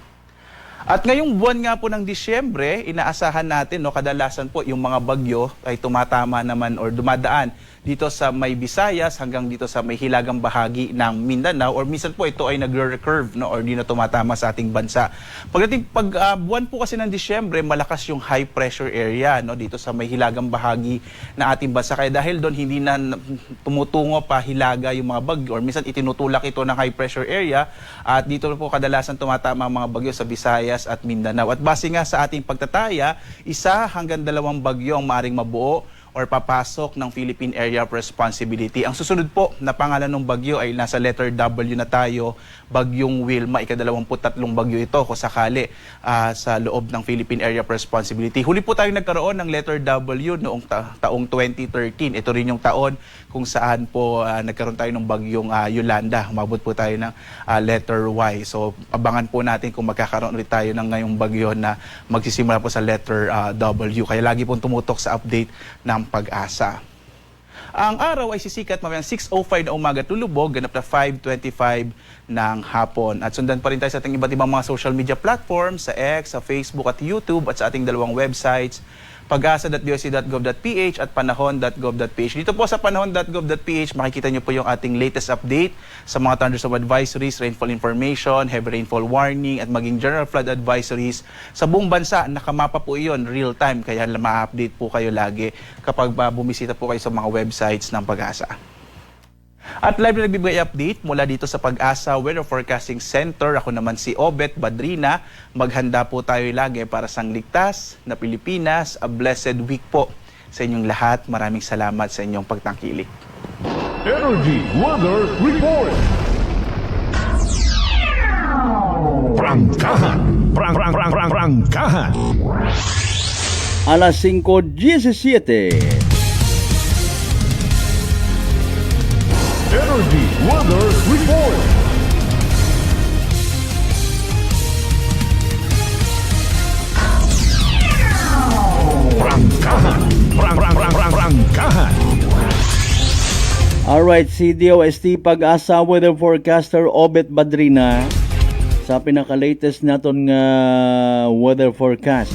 At ngayong buwan nga po ng Disyembre, inaasahan natin, kadalasan po yung mga bagyo ay tumatama naman or dumadaan dito sa may Visayas hanggang dito sa may hilagang bahagi ng Mindanao, or minsan po ito ay nagre-recurve or di na tumatama sa ating bansa. Pagdating buwan po kasi ng Disyembre, malakas yung high pressure area dito sa may hilagang bahagi ng ating bansa. Kaya dahil doon hindi na tumutungo pa hilaga yung mga bagyo or minsan itinutulak ito ng high pressure area, at dito po kadalasan tumatama ang mga bagyo sa Visayas at Mindanao. At base nga sa ating pagtataya, 1 hanggang 2 bagyo ang maaring mabuo or papasok ng Philippine Area of Responsibility. Ang susunod po na pangalan ng bagyo ay nasa letter W na tayo, Bagyong Wilma, ika-23 bagyo ito kung sakali sa loob ng Philippine Area of Responsibility. Huli po tayo nagkaroon ng letter W noong taong 2013. Ito rin yung taon kung saan po nagkaroon tayo ng bagyong Yolanda. Umabot po tayo ng letter Y. So abangan po natin kung magkakaroon ulit tayo ng ngayong bagyo na magsisimula po sa letter W. Kaya lagi pong tumutok sa update ng Pag-asa. Ang araw ay sisikat mamayang 6:05 na umaga tulubog, ganap na 5:25 ng hapon. At sundan pa rin tayo sa ating iba't ibang mga social media platforms, sa X, sa Facebook at YouTube, at sa ating dalawang websites, pag-asa.doc.gov.ph at panahon.gov.ph. Dito po sa panahon.gov.ph, makikita nyo po yung ating latest update sa mga thunderstorm advisories, rainfall information, heavy rainfall warning, at maging general flood advisories sa buong bansa. Nakamapa po iyon real time, kaya ma-update po kayo lagi kapag bumisita po kayo sa mga websites ng Pag-asa. At live na nagbibigay update mula dito sa Pag-asa Weather Forecasting Center. Ako naman si Obet Badrina. Maghanda po tayo lagi para sa ligtas na Pilipinas. A blessed week po sa inyong lahat. Maraming salamat sa inyong pagtangkilik. Energy Weather Report. Prangkahan. Prangkahan. Alas 5:17. Energy Weather Report. Prangkahan. Prangkahan. Alright, si DOST Pag-asa Weather Forecaster Obet Badrina sa pinaka-latest naton nga weather forecast.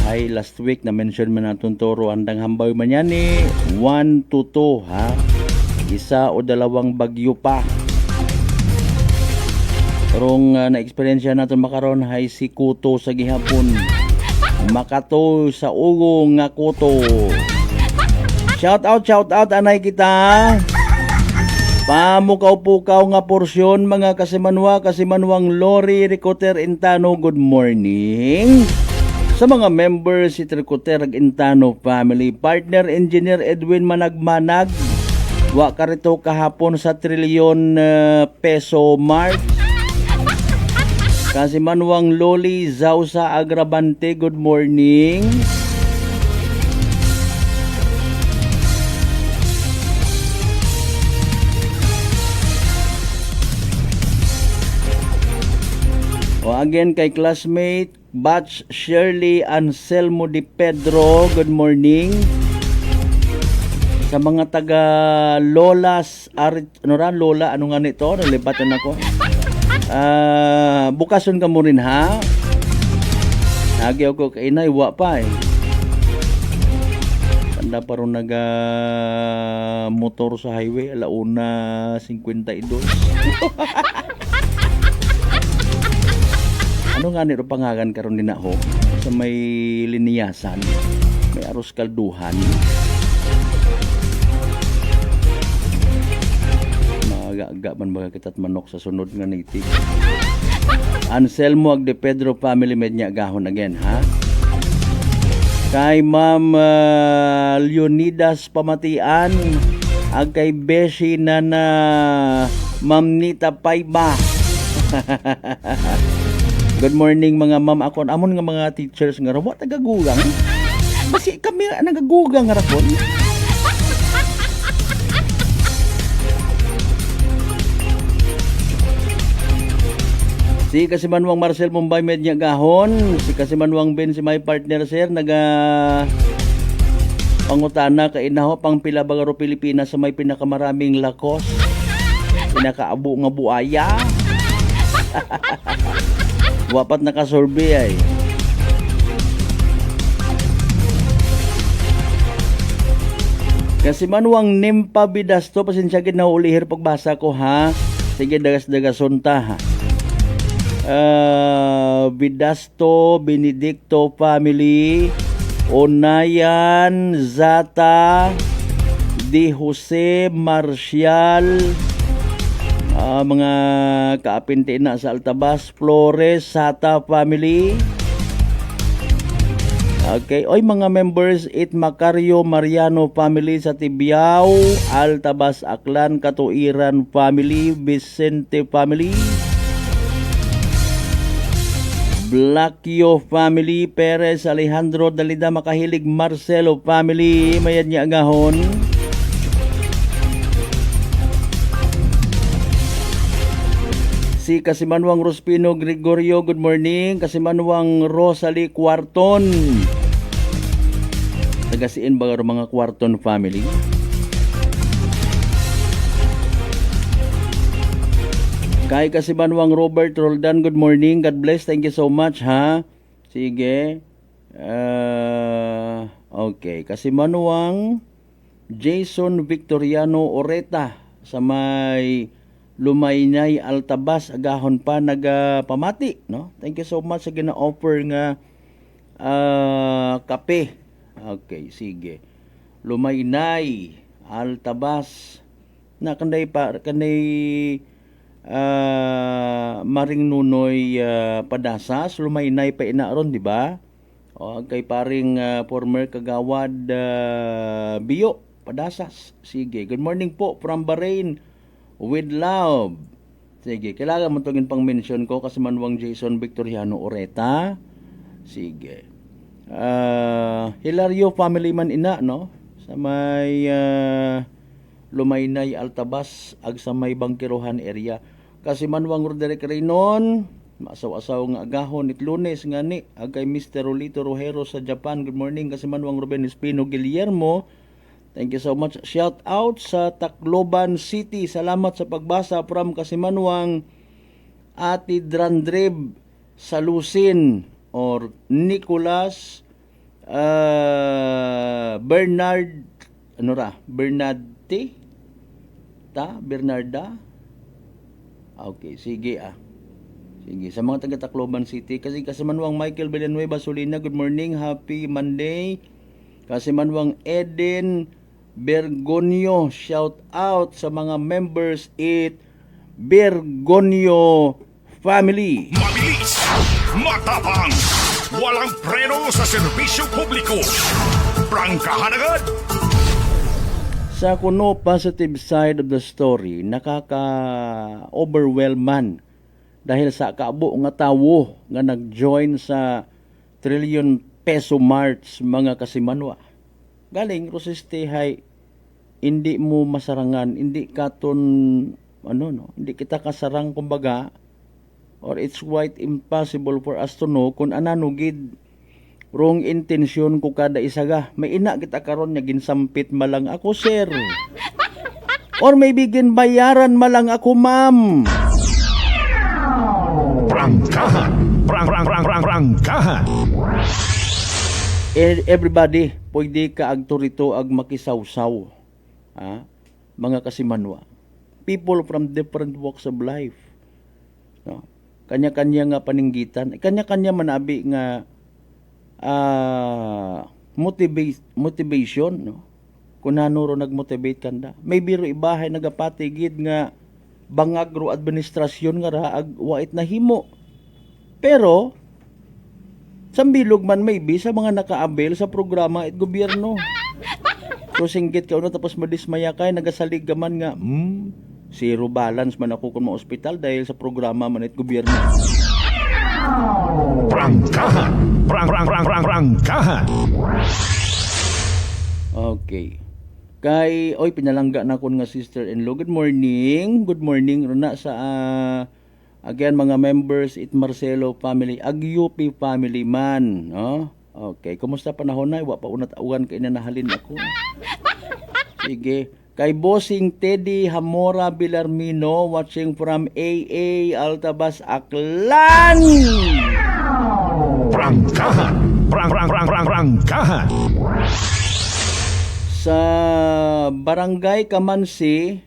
Ay last week na mention man naton toro andang hambaw man yan 1 to 2 ha. 1 o 2 bagyo pa. Karong na-experience naton makaron hay si Kuto sa gihapon. Makato sa ugo nga Kuto. Shout out anay kita. Pamukaw-pukaw nga porsyon mga kasimanwang Lori Ricoter Intano, good morning. Sa mga members si Tricoter Intano family, partner engineer Edwin Managmanag, wa karito kahapon sa trilyon peso march. Kasimanwang Loli Zausa Agrabante, good morning. O again kay classmate Batch Shirley Anselmo Di Pedro, good morning. Sa mga taga Lolas Lola, ano nga nito? Nalibatan ako. Bukason ka mo rin ha. Nagyaw ko kay inay, wa pa eh. Tanda pa rin motor sa highway, 1:52. Ano nga nito pangagan karon din ako? sa may liniyasan. May aros kalduhan. Aga man baga kita't manok sa sunod nga native. Anselmo Agde Pedro family mednya gahon again, ha? Kay Ma'am Leonidas Pamatian, ag kay Beshi na Ma'am Nita Paiba. Good morning mga ma'am. Akon amon nga mga teachers nga raw tagagugang. Basi kami nagagugang ra kon. Si Kasimanwang Marcel Mumbai mednya gahon, si Kasimanwang Ben si my partner sir pangutana kay inaho pang pila bagaro Pilipinas sa may pinakamaraming lakos. Pinakaabo nga buaya. Wapat nakasurvey ay. Kasimanwang Nimpa Bidasto, pasensya gid na ulihir pagbasa ko ha. Sige dagas-dagason ta ha. Bidasto, Benedicto family, Onayan, Zata, Di Jose, Marcial, mga kaapinti na sa Altabas, Flores, Sata family. Okay, oy mga members, it Macario Mariano family sa Tibiao, Altabas Aklan, Katuiran family, Vicente family, Blackio family, Perez Alejandro Dalida Makahilig, Marcelo family, mayad niya agahon. Si Kasimanwang Rospino Gregorio, good morning. Kasimanwang Rosalie Quarton, tagasiin ba mga Quarton family? Kay Kasimanwang Robert Roldan, good morning. God bless. Thank you so much, ha. Sige. Okay. Kasimanwang Jason Victoriano Oreta sa may Lumaynay Altabas, agahon pa nagapamati, no? Thank you so much sa gina-offer nga kape. Okay, sige. Lumaynay Altabas na kanday Maring Nunoy Padasas, Lumaynay pa inaron, di ba? O kay paring former kagawad Bio Padasas. Sige, good morning po from Bahrain with love. Sige, kailangan mo tugin pang mention ko kasi Manwang Jason Victoriano Oreta. Sige. Hilario family man ina, no? Sa may Lumaynay Altabas ag sa may Bangkirohan area. Kasi Manwang Roderick Reynon, masaw-asaw nga agahon it Lunes nga ni ag kay Mr. Rolito Rojero sa Japan. Good morning kasi Manwang Ruben Espino Guillermo. Thank you so much. Shout out sa Tacloban City. Salamat sa pagbasa from Kasimanwang Ati Drandreb Salusin or Nicolas Bernard Bernardi Bernarda. Okay, sige Sige, sa mga taga Tacloban City kasi Kasimanwang Michael Villanueva Solina, good morning, happy Monday. Kasimanwang Eden Bergonio, shout out sa mga members it Bergonio family. Mabilis, matapang, walang preno sa serbisyo publiko. Prangkahan agad. Sa kuno positive side of the story, nakaka-overwhelman dahil sa kaabo nga tawo nga nag-join sa trillion peso march mga Kasimanwa. Galing Rosistehay, hindi mo masarangan, hindi katon hindi kita kasarang kumbaga, or it's quite impossible for us to know kung anano gid wrong intention ko kada isaga. May ina kita karon nga ginsampit malang ako sir, or maybe ginbayaran malang ako ma'am. Prangkahan, prangkahan. Everybody, pwede ka agturito ag makisawsaw. Mga Kasimanwa. People from different walks of life. No? Kanya-kanya nga paninggitan. Kanya-kanya manabi nga motivation, no? Kung ano ro nag-motivate kanda. May biro ibahay nagapatigid nga bangag ro administrasyon nga raag wait na himo. Pero sambilog man maybe sa mga nakaabel sa programa at gobyerno. So singgit ka una tapos madismaya kay nagasalig ka man nga, zero balance man ako kung ma-ospital dahil sa programa man at gobyerno. Prangkahan. Prangkahan. Okay. Kay, pinalangga na ko nga sister-in-law. Good morning. Good morning. Runa sa, again, mga members, it Marcelo family, UP family man. No? Okay. Kumusta panahon na? Wa pa unat-awan kay nanahalin ako. Sige. Kay Bossing Teddy Hamora Bilarmino, watching from AA Altabas, Aklan. Prangkahan. Prangkahan. Sa Barangay Kamansi,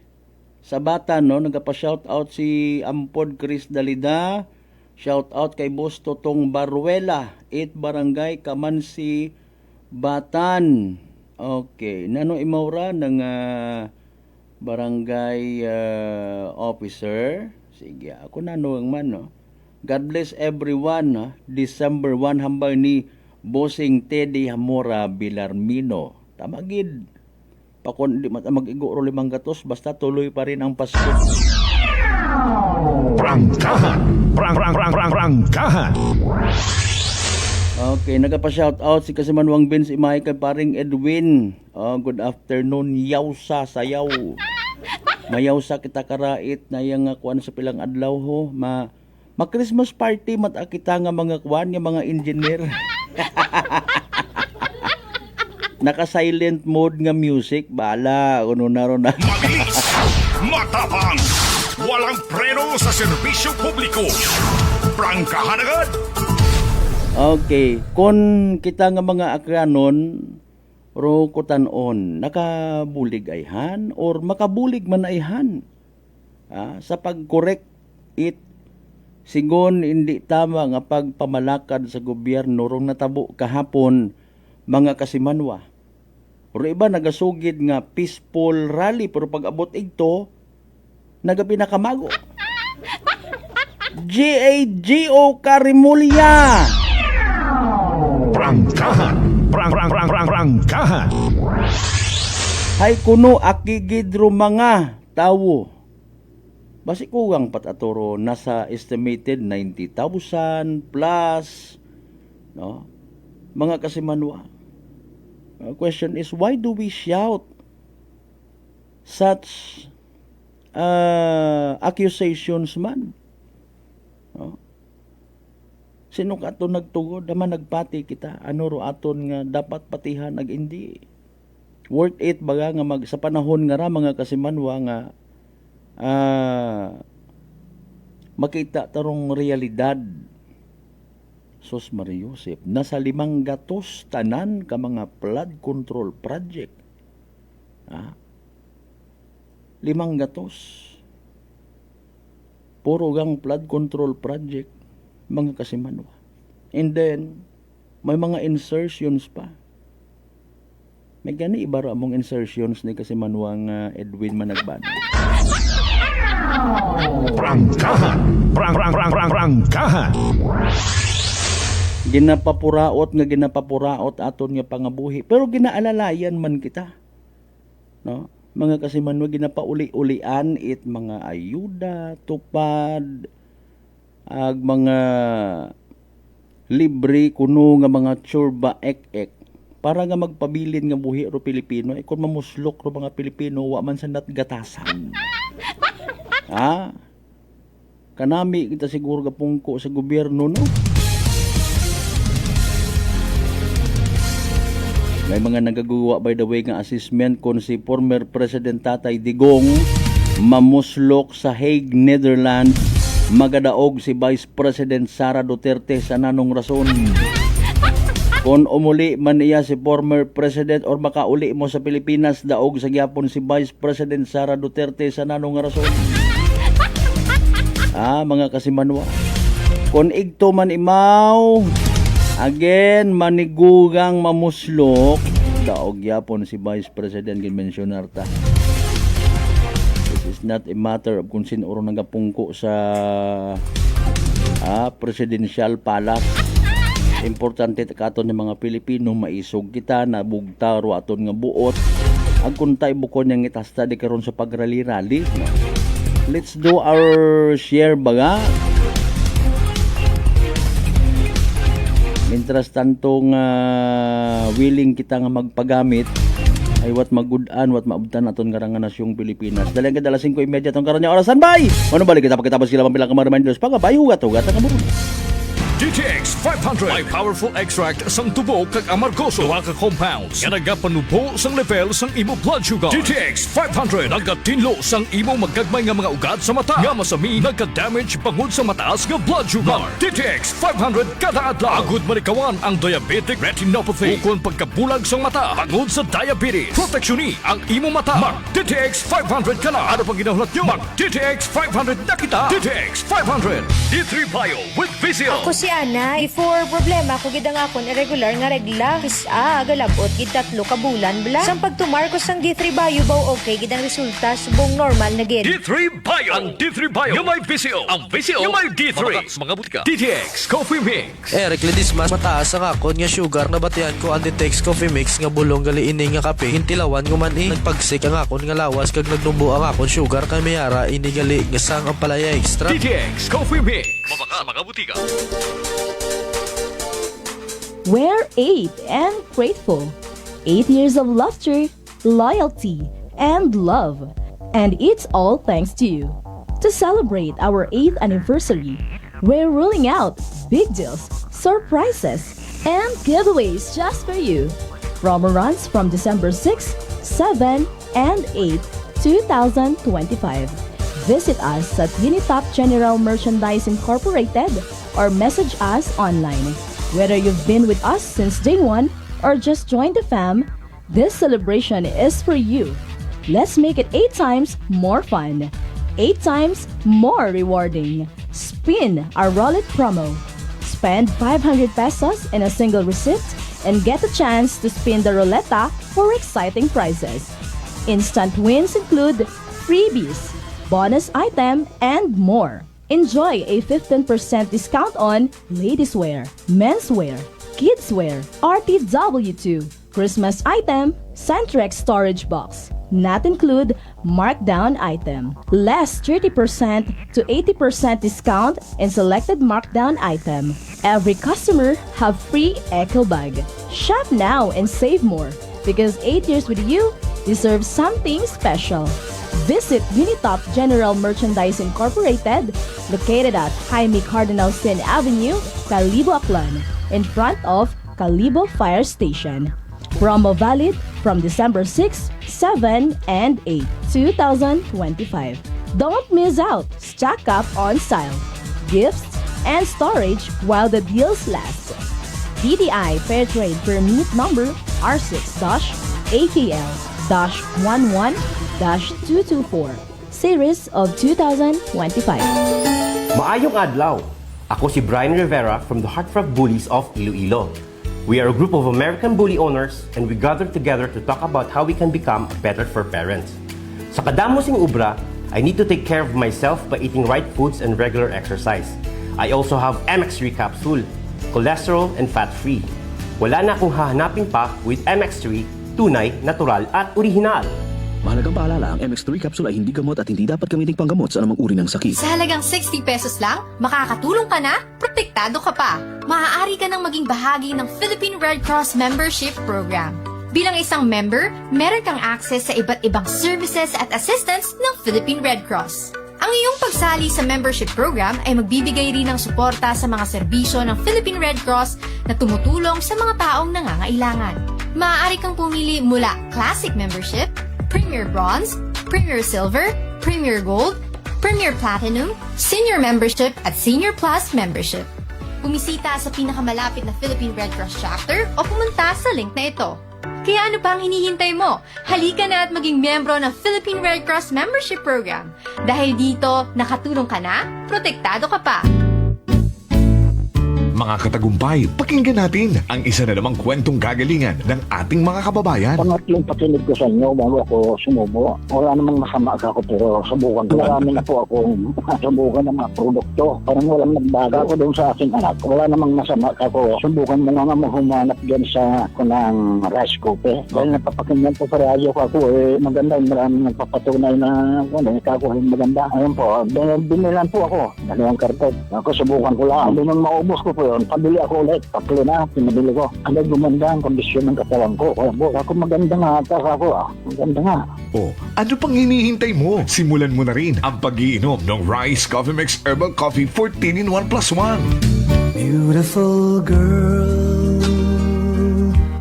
sa Batan, no, nagpa-shoutout si Ampod Chris Dalida. Shoutout kay Boss Totong Baruela, 8 Barangay Kamansi, Batan. Okay, nano imaura ng barangay officer. Sige, ako nano ang man, no. God bless everyone, no? December 1 hambang ni Bossing Teddy Hamora Bilarmino. Tamagid. Pakon di mag-igo ro 500 basta tuloy pa rin ang Pasko. Prangkahan. Prangkahan. Okay, nagpa-shoutout si Kasimanwang Vince Imay kay paring Edwin. Good afternoon, yawsa sayaw. Mayawsa kita karait na yang kuan sa pilang adlaw ho. Ma-Christmas party mat kita nga mga kuan nga mga engineer. Naka-silent mode nga music, bala, kuno na ron na. Mabilis, matapang, walang preno sa serbisyo publiko. Prangkahan agad. Okay, kung kita nga mga akranon, ro kutanon, nakabulig ayhan or makabulig man ayhan. Sa pag-correct it, sigon hindi tama nga pagpamalakad sa gobyerno rong natabo kahapon mga Kasimanwa. Pero iba nagasugid nga peaceful rally pero pag abot ito nagapinakamago. GAGO Karimulya. Prangkahan. Prangkahan. Hay kuno akigidro mga tawo. Basi kuwang patatoro nasa estimated 90,000 plus, no? Mga Kasimanwa. Question is, why do we shout such accusations man? No? Sino ka ito nagtugod? Naman nagpati kita. Ano ro aton nga dapat patihan ag hindi? Worth it baga nga sa panahon nga ra mga Kasimanwa nga makita tarong realidad. Sos Mariusip, nasa 500 tanan ka mga flood control project. 500. Puro gang flood control project, mga Kasimanwa. And then, may mga insertions pa. May gani ibara mong insertions ni Kasimanwa nga Edwin Managbano. Prangkahan. Prangkahan. Ginapapuraot aton nga pangabuhi pero ginaalalayan man kita, no? Mga Kasimanwa, ginapauli-ulian it mga ayuda tupad ag mga libre kuno nga mga tsurba ek para nga magpabilin nga buhi ro Pilipino. Kung mamuslok ro mga Pilipino wa man sandat gatasan. Kanami kita siguro gapungko sa gobyerno, no? May mga nagagawa by the way nga assessment kung si former President Tatay Digong mamuslok sa Hague, Netherlands, magadaog si Vice President Sara Duterte sa nanong rason. Kung umuli man iya si former President or makauli mo sa Pilipinas, daog sa gyapon si Vice President Sara Duterte sa nanong rason. Mga Kasimanwa, kung igto man imaw Again, manigugang mamuslok. Daog yapon si Vice President Conventioner ta. This is not a matter of kung sino ron nagapungko sa Presidential Palace. Importante katon ng mga Pilipino maisog kita na bugta ro aton nga buot. Agkuntay bukon yang itasta di karon sa pagrali-rali. Let's do our share baga. Mientras tanto nga willing kita nga magpagamit ay wat magudan, wat maabtan aton nga nga nasyong Pilipinas. Dali ang kadala 5:30 atong karon nya orasan bay. Ano balik kita pagkatapos sila pampilang ka reminders pagabay hugat-hugat ang kaburun. DTX 500 may powerful extract sang tubo kag amargoso duha ka compounds nga nagapanubo sang level sang imo blood sugar. DTX 500 nagatinlo sang imo magagmay nga mga ugat sa mata nga masami nagka-damage bangod sa mataas nga blood sugar. DTX 500 kada adlaw agud manikawan ang diabetic retinopathy ukon pagkabulag sang mata bangod sa diabetes. Proteksyon ang imo mata. Mag DTX 500 kana. Ano pang ginahulot nyo? Mag DTX 500 na kita. DTX 500 D3 Bio with Vizio. Ako si Ana, before problema ko gid ang akon irregular nga regla. Galabot gid 3 ka bulan bla. Sang pagtumar ko sang D3 Bio baw okay gid ang resulta subong normal na gid. D3 Bio. Ang D3 Bio yung may Vizio. Ang Vizio yung may D3. Mga butika. DTX Coffee Mix. Recledis mas mataas ang akon nga sugar na batian ko ang DTX Coffee Mix nga bulong gali ini nga kape. Hintilawan ko man nagpagsik ang akon nga lawas kag nagdumbo ang akon sugar kay mayara ini gali nga sang ang palaya extra. DTX Coffee Mix. Mabaka mga butika. We're 8 and grateful. 8 years of laughter, loyalty, and love. And it's all thanks to you. To celebrate our 8th anniversary, we're rolling out big deals, surprises, and giveaways just for you. Promo runs from December 6, 7, and 8, 2025. Visit us at Unitop General Merchandise Incorporated or message us online. Whether you've been with us since day one or just joined the fam, this celebration is for you. Let's make it 8 times more fun, 8 times more rewarding. Spin our Roll It promo. Spend 500 pesos in a single receipt and get a chance to spin the roulette for exciting prizes. Instant wins include freebies, bonus item, and more. Enjoy a 15% discount on ladies wear, menswear, kids wear, RTW2, Christmas item, Centrex storage box, not include markdown item. Less 30% to 80% discount in selected markdown item. Every customer have free eco bag. Shop now and save more because 8 years with you deserves something special. Visit Unitop General Merchandise Incorporated, located at Jaime Cardinal Sin Avenue, Calibo, Aklan, in front of Calibo Fire Station. Promo valid from December 6, 7, and 8, 2025. Don't miss out. Stock up on style, gifts, and storage while the deals last. DDI Fairtrade Permit Number R6-AKL-11-224, Series of 2025. Maayong adlaw! Ako si Brian Rivera from the Heartfrog Bullies of Iloilo. We are a group of American bully owners and we gather together to talk about how we can become better for parents. Sa kadamosing ubra, I need to take care of myself by eating right foods and regular exercise. I also have MX3 capsule, cholesterol and fat-free. Wala na akong hahanapin pa with MX3, tunay, natural at orihinal. Mahalagang paalala, ang MX3 capsule ay hindi gamot at hindi dapat gamitin panggamot sa anumang uri ng sakit. Sa halagang 60 pesos lang, makakatulong ka na, protektado ka pa. Maaari ka nang maging bahagi ng Philippine Red Cross Membership Program. Bilang isang member, meron kang access sa iba't ibang services at assistance ng Philippine Red Cross. Ang iyong pagsali sa membership program ay magbibigay rin ng suporta sa mga serbisyo ng Philippine Red Cross na tumutulong sa mga taong nangangailangan. Maaari kang pumili mula Classic Membership, Premier Bronze, Premier Silver, Premier Gold, Premier Platinum, Senior Membership at Senior Plus Membership. Bumisita sa pinakamalapit na Philippine Red Cross chapter o pumunta sa link na ito. Kaya ano pa ang hinihintay mo? Halika na at maging miyembro ng Philippine Red Cross Membership Program. Dahil dito, nakatulong ka na, protektado ka pa. mga katagumpay. Pakinggan natin ang isa na namang kwentong gagalingan ng ating mga kababayan. Pangatlong pakinig ko sa inyo bago ako sumubo. Wala namang masama ako pero subukan ko. Marami na po akong subukan ng mga produkto. Parang walang nagbago ako doon sa aking anak. Wala namang masama ako. Subukan mo nga humanap dyan sa kunang rice cooker. Dahil napapakinggan po sa radyo ko ako maganda. Maraming nagpapatunay na ikakuhin maganda. Ayun po, binilan po ako. Dalawang karton. Ako subukan ko lang. Hindi nang maubos ko po yun. Pabili ako ulit. Tatlo na, pinabili ko. Ano gumanda ang kondisyon ng katawan ko. Kaya po, ako maganda nga. Tapos ako, maganda nga. O, ano pang hinihintay mo? Simulan mo na rin ang pag-iinom ng Rice Coffee Mix Herbal Coffee 14 in 1 plus 1. Beautiful girl.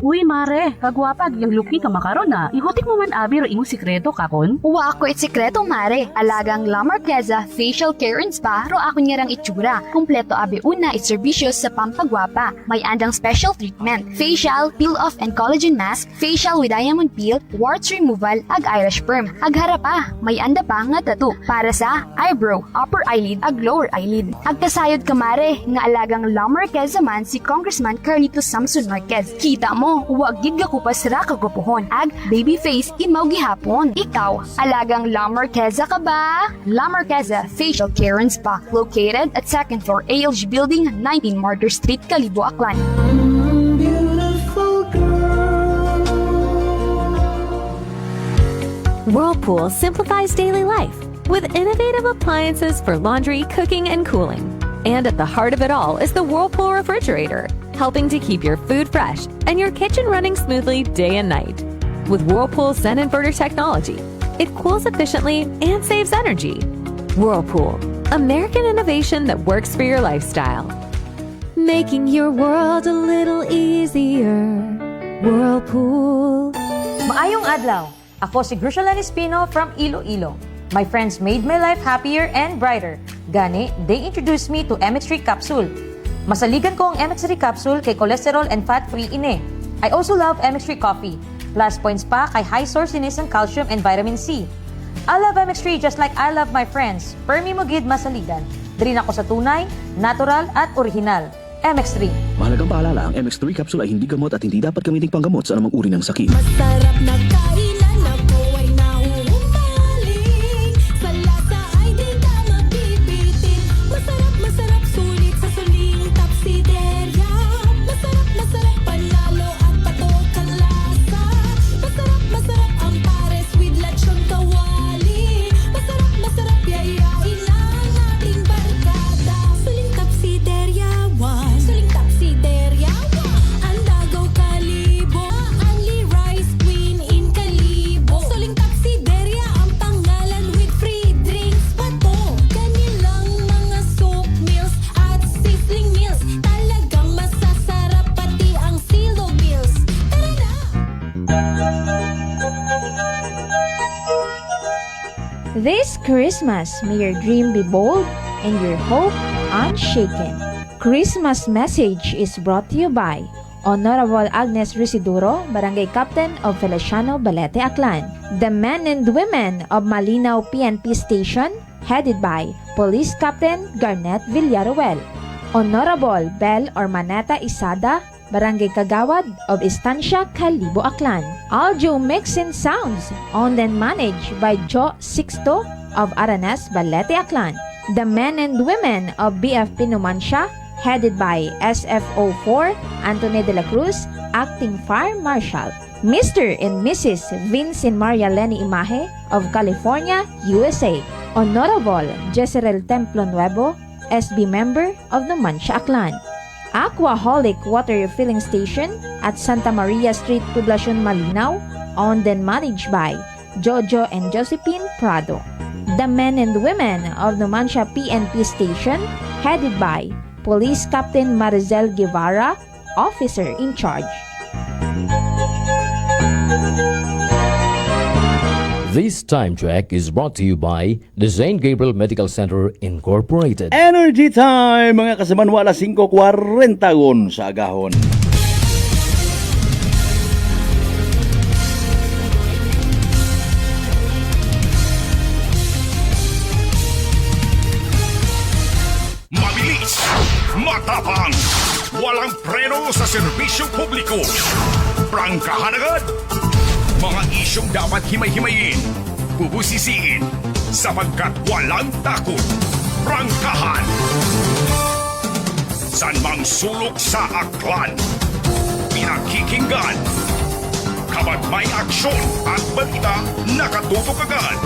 Uy, mare, kagwapag, yung luki ka makaron na. Ihutik mo man abi ro imong sikreto kakon. Wa ako it sikreto, mare. Alagang La Marquesa Facial Care and Spa ro ako niyarang itsura. Kompleto abi una it serbisyos sa pampagwapa. May andang special treatment, facial, peel-off and collagen mask, facial with diamond peel, warts removal, ag eyelash perm. Ag harapa, may anda pa nga tattoo para sa eyebrow, upper eyelid, ag lower eyelid. Ag kasayod ka, mare, nga alagang La Marquesa man si Congressman Carlito Samson Marquez. Kita mo, huwag gid ko pa sira kagupuhon. Ag baby face imaw gihapon. Ikaw, alagang La Marquesa ka ba? La Marquesa Facial Care and Spa, located at 2nd floor ALG Building, 19 Martyr Street, Kalibo, Aklan. Whirlpool simplifies daily life with innovative appliances for laundry, cooking, and cooling. And at the heart of it all is the Whirlpool refrigerator, helping to keep your food fresh and your kitchen running smoothly day and night. With Whirlpool's Zen inverter technology, it cools efficiently and saves energy. Whirlpool, American innovation that works for your lifestyle. Making your world a little easier. Whirlpool. Maayong adlaw. Ako si Grushalan Espino from Iloilo. My friends made my life happier and brighter. Gani, they introduced me to MX3 capsule. Masaligan ko ang MX3 capsule kay cholesterol and fat-free ine. I also love MX3 coffee. Plus points pa kay high source inis ng calcium and vitamin C. I love MX3 just like I love my friends. Permi mo gid masaligan. Diri na ko sa tunay, natural at original. MX3. Mahalagang paalala, ang MX3 capsule ay hindi gamot at hindi dapat gamitin panggamot sa anumang uri ng sakit. Masarap na kainan ako ay nauumaling. Sa lasa ay di ka mapipitin. Masarap, sulit sa suling tapsiderya. Masarap, panalo at patok ang lasa. Masarap ang pares with lechon kawali. Masarap, yayain ang ating barkada. Suling tapsiderya, suling tapsiderya, ang Dagaw Kalibo, only rice queen in Kalibo. Suling tapsiderya ang pangalan with free drinks pa to. Kanilang mga soap meals at sizzling meals, talagang masasarap pati ang silog meals. Tara na! This Christmas, may your dream be bold and your hope unshaken. Christmas message is brought to you by Honorable Agnes Residuro, Barangay Captain of Feliciano Balete, Aklan. The men and women of Malinaw PNP Station, headed by Police Captain Garnet Villaruel. Honorable Bel Ormaneta Isada, Barangay Kagawad of Estancia, Kalibo, Aklan. Audio mix and sounds, owned and managed by Joe Sixto of Aranas, Balete, Aklan. The men and women of BFP Numancia, headed by SFO4 Anthony de la Cruz, Acting Fire Marshal. Mr. and Mrs. Vincent Maria Lenny Imahe of California, USA. Honorable Jezreel Templo Nuevo, SB member of Numancia, Aklan. Aquaholic Water Refilling Station at Santa Maria Street, Poblacion, Malinaw, owned and managed by Jojo and Josephine Prado. The men and women of Numancia PNP Station, headed by Police Captain Marizel Guevara, Officer in Charge. This time check is brought to you by the St. Gabriel Medical Center Incorporated. Energy time, mga kasamanwala, 5:40 sa agahon. Mabilis, matapang, preno sa serbisyo publiko. Prangkahan agad! Mga isyong dapat himay-himayin, bubusisiin, sapagkat walang takot. Prangkahan! San mang sulok sa aklan, pinakikinggan. Kapag may aksyon at balita, nakatutok agad.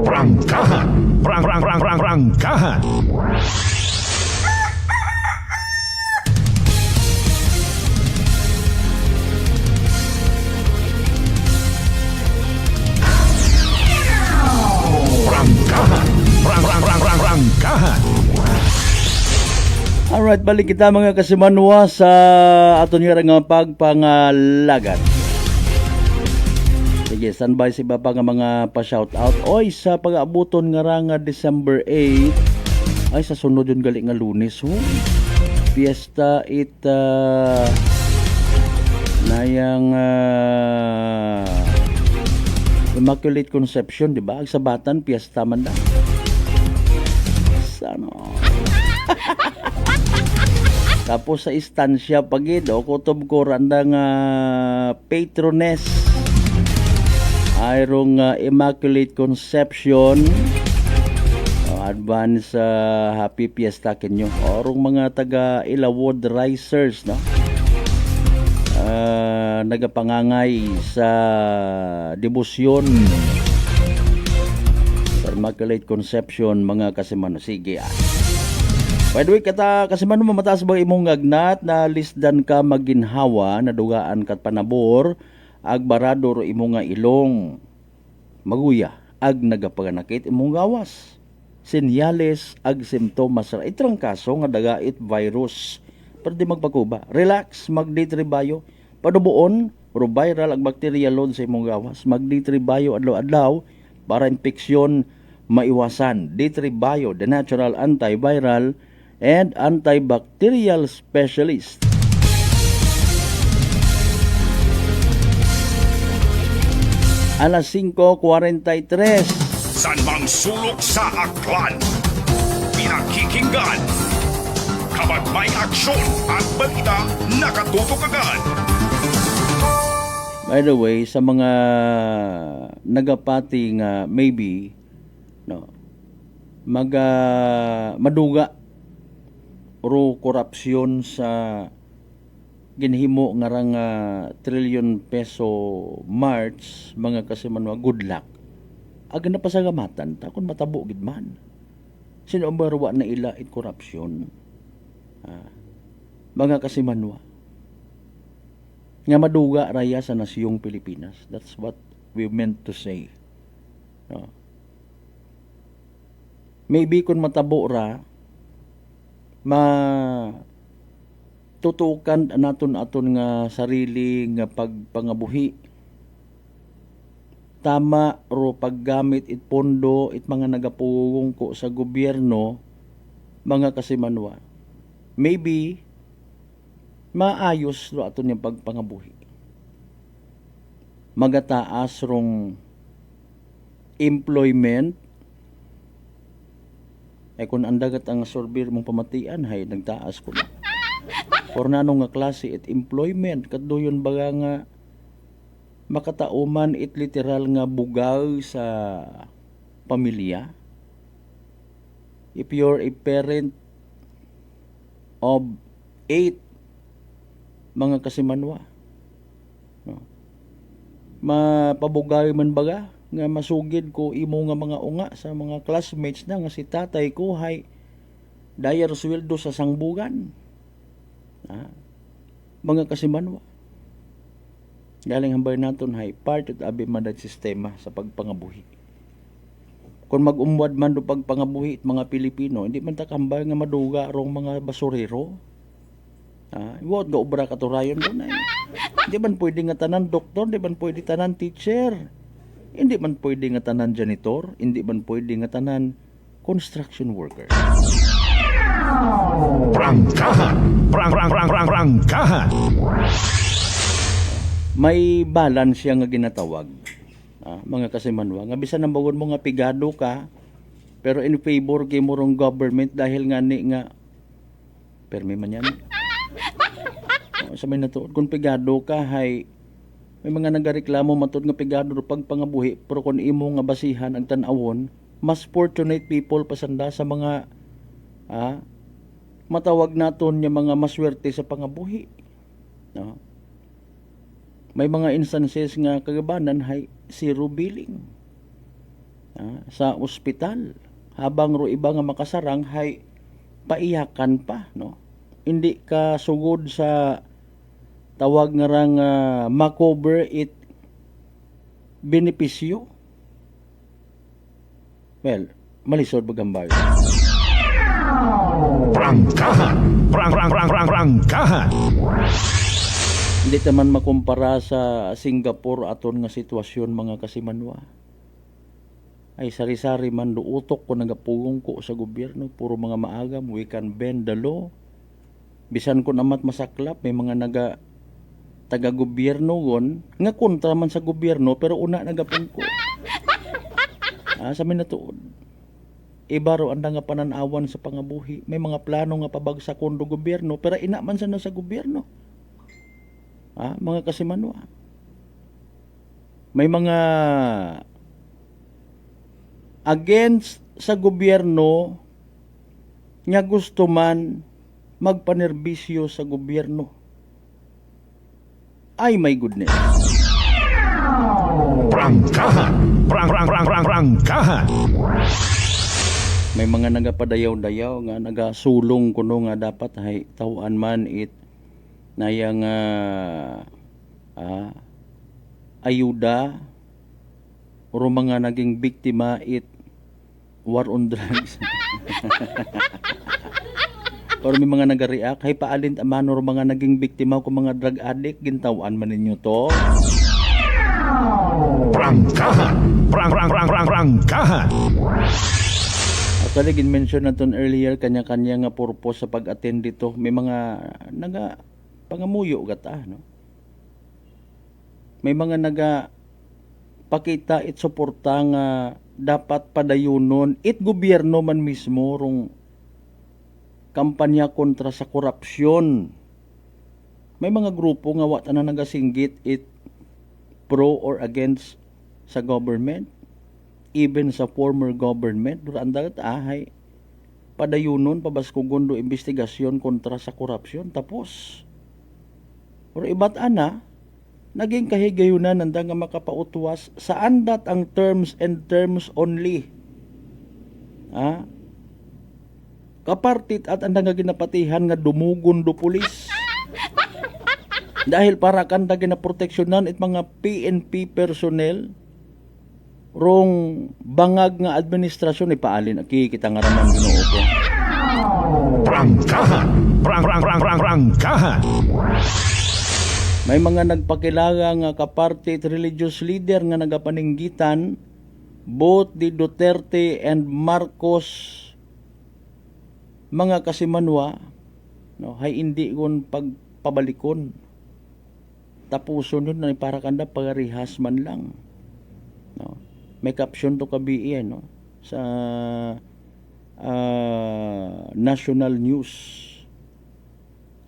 Prangkahan! Prangkahan! Prangkahan! Alright, balik kita mga kasimanwa sa aton nga pagpangalagat. Sige, standby si iba pa nga mga pa-shoutout. Oy, sa pag-aabuton nga December 8, ay sa sunod yun gali nga Lunes. Fiesta nayang Immaculate Conception, di ba? Ang sabatan, fiesta man na. Sana. Tapos sa istansya pagid o kutob ko randang patroness ayrong Immaculate Conception. Advance happy fiesta kinyo. Orong mga taga Ilawod Risers, no? Nagapangangay sa debosyon sa Immaculate Conception, mga kasimano. Sige, by the way, kasimano mamataas ba imong ngagnat na lisdan ka maginhawa na dugaan kat panabor ag barado ro imong nga ilong maguya ag nagapaganakit imong gawas. Senyales ag simptomas ra itrang kaso nga dagait virus. Pero di magpakuba. Relax, magditribayo. Panubuon, ro viral ag bacteria load sa imong gawas. Magditribayo adlaw-adlaw para infeksyon maiwasan. Ditribayo, the natural antiviral and antibacterial specialist. Alas 5:43. San mang sulok sa aklan, pinakikinggan. Kapag may aksyon at balita, nakatutok agad. By the way, sa mga nagapati nga maybe maduga ro korupsyon sa ginhimo nga rang trillion peso March, mga kasimanwa, good luck. Aga na pasagamatan ta kun matabo gid man. Sino ang barwa na ila it korupsyon? Mga kasimanwa, nga maduga raya sa nasyong Pilipinas. That's what we meant to say. Maybe kung matabo ra, tutukan naton nga sarili nga pagpangabuhi. Tama ro paggamit it pondo it mga nagapugong ko sa gobyerno, mga kasimanwa. Maybe maayos ro aton yung pagpangabuhi. Magataas rong employment. Kung andagat ang sorbir mong pamatian, hay nagtaas ko na. Or nanong nga klase it employment, kaduyon baga nga makatauman it literal nga bugaw sa pamilya. If you're a parent of 8, mga kasimanwa, mapabugay man baga nga masugid ko imo nga mga unga sa mga classmates na nga si tatay ko hay dayar sweldo sa sangbugan. Mga kasimanwa, galing hambay naton hay part of abi manad sistema sa pagpangabuhi. Kung mag-umwad man do pagpangabuhi at mga Pilipino, hindi man ta kambay nga maduga rong mga basurero. Iwot ga obra katurayon doon ay. Hindi man pwede nga tanan doktor, hindi man pwede tanan teacher. Hindi man pwede nga tanan janitor, hindi man pwede nga tanan construction worker. Prangkahan! Prangkahan! May balance siya nga ginatawag. Mga kasimanwa, nga bisan ang bawon mo nga pigado ka, Pero in favor kay mo rong government dahil nga ni nga permi man yan. Sa may natuod kung pigado ka hay may mga nagareklamo matod nga pigado ro pagpangabuhi pero kung imo nga basihan ang tan-awon mas fortunate people pasanda sa mga matawag naton nga mga maswerte sa pangabuhi. No? May mga instances nga kagabanan hay zero billing sa ospital habang ro iba nga makasarang hay paiyakan pa, no? Hindi ka sugod sa tawag nga rang makover it benepisyo. Well, malisod bagambay. Prangkahan! Prangkahan! Hindi naman makumpara sa Singapore aton nga sitwasyon mga kasimanwa. Ay sari-sari man duutok ko nagapugong ko sa gobyerno, puro mga maagam, we can bend the law. Bisan ko namat masaklap, may mga taga-gobyerno gon, nga kontra man sa gobyerno, pero una nagapungko. Sa minatuod. Iba ro anda nga pananawan sa pangabuhi. May mga plano nga pabagsakon do gobyerno, pero ina man sa sa gobyerno. Mga kasimanwa. May mga against sa gobyerno nga gusto man magpanerbisyo sa gobyerno. Ay my goodness. Prangkahan! Prangkahan! May mga nagapadayaw-dayaw nga nagasulong kuno nga dapat hay tawaan man it nayang ayuda o mga naging biktima it war on drugs. Or may mga nagareact, hay paalint aman or mga naging biktima ko mga drug addict, gintawan man ninyo to. Prangkahan! Prangkahan! Actually, gin-mention natin earlier, kanya-kanya nga purpose sa pag-attend dito. May mga pangamuyo gata, no? May mga pakita it suporta nga dapat padayunon it gobyerno man mismo rong kampanya kontra sa korupsyon. May mga grupo nga wa na nagasinggit it pro or against sa government, even sa former government. Durandagat ahay padayunon pabaskugon do investigasyon kontra sa korupsyon tapos or iba't ana naging kahigayunan nanda nga makapautuwas saan dat ang terms and terms only. Kapartit at anda nga ginapatihan nga dumugon do pulis. Dahil para kanda ginaproteksyonan it mga PNP personnel rong bangag nga administrasyon ipaalin kita nga raman Ginoo ko. Prangkahan! Prangkahan! May mga nagpakilala nga kapartit religious leader nga nagapaninggitan both di Duterte and Marcos mga kasimanwa, no, hay hindi kon pagpabalikon. Tapuson yun na para kanda pagarihas man lang. No. May caption to kabi no, sa national news.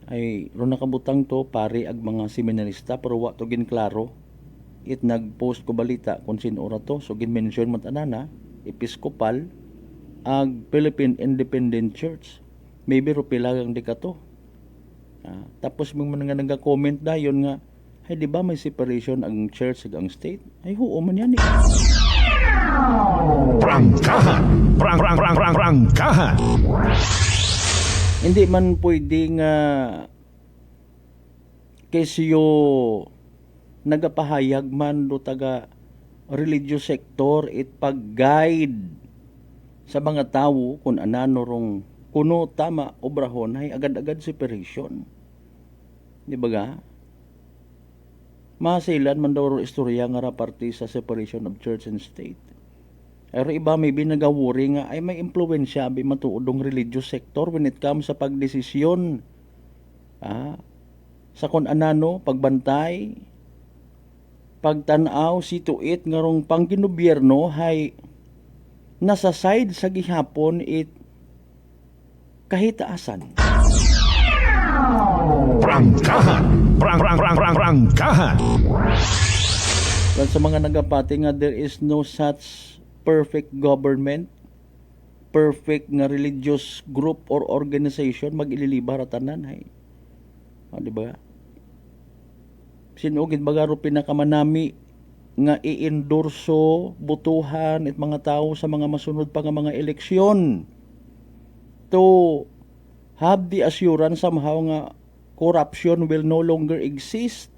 Ay ron nakabutang to pare ag mga seminarista pero wa to ginklaro it nagpost ko balita kung sino ora to so gin-mention man tanana episkopal ag Philippine Independent Church maybe ro pilagang di ka to. Tapos mga nag-comment dayon nga ay di ba may separation ang church ag ang state ay huo man yan Prangkahan! Prangkahan! Hindi man pwedeng kesyo nagapahayag man do taga religious sector it pag-guide sa mga tao kung anano rong kuno tama obrahon ay agad-agad separation. Di ba ga? Masilan man daw ro istorya nga raparti sa separation of church and state. Pero iba may binagawuri nga ay may impluwensya abi matuodong religious sector when it comes sa pagdesisyon sa kun anano pagbantay pagtanaw situit nga rong pangginobierno hay nasa side sa gihapon it kahitaasan. Prangkahan. Prangkahan. Sa mga nagapati nga there is no such perfect government, perfect nga religious group or organization mag-ililibar tanan hay. Di ba? Sinugid bagaro pinakamanami nga i-endorso, butuhan at mga tao sa mga masunod pa nga mga eleksyon to have the assurance somehow nga corruption will no longer exist.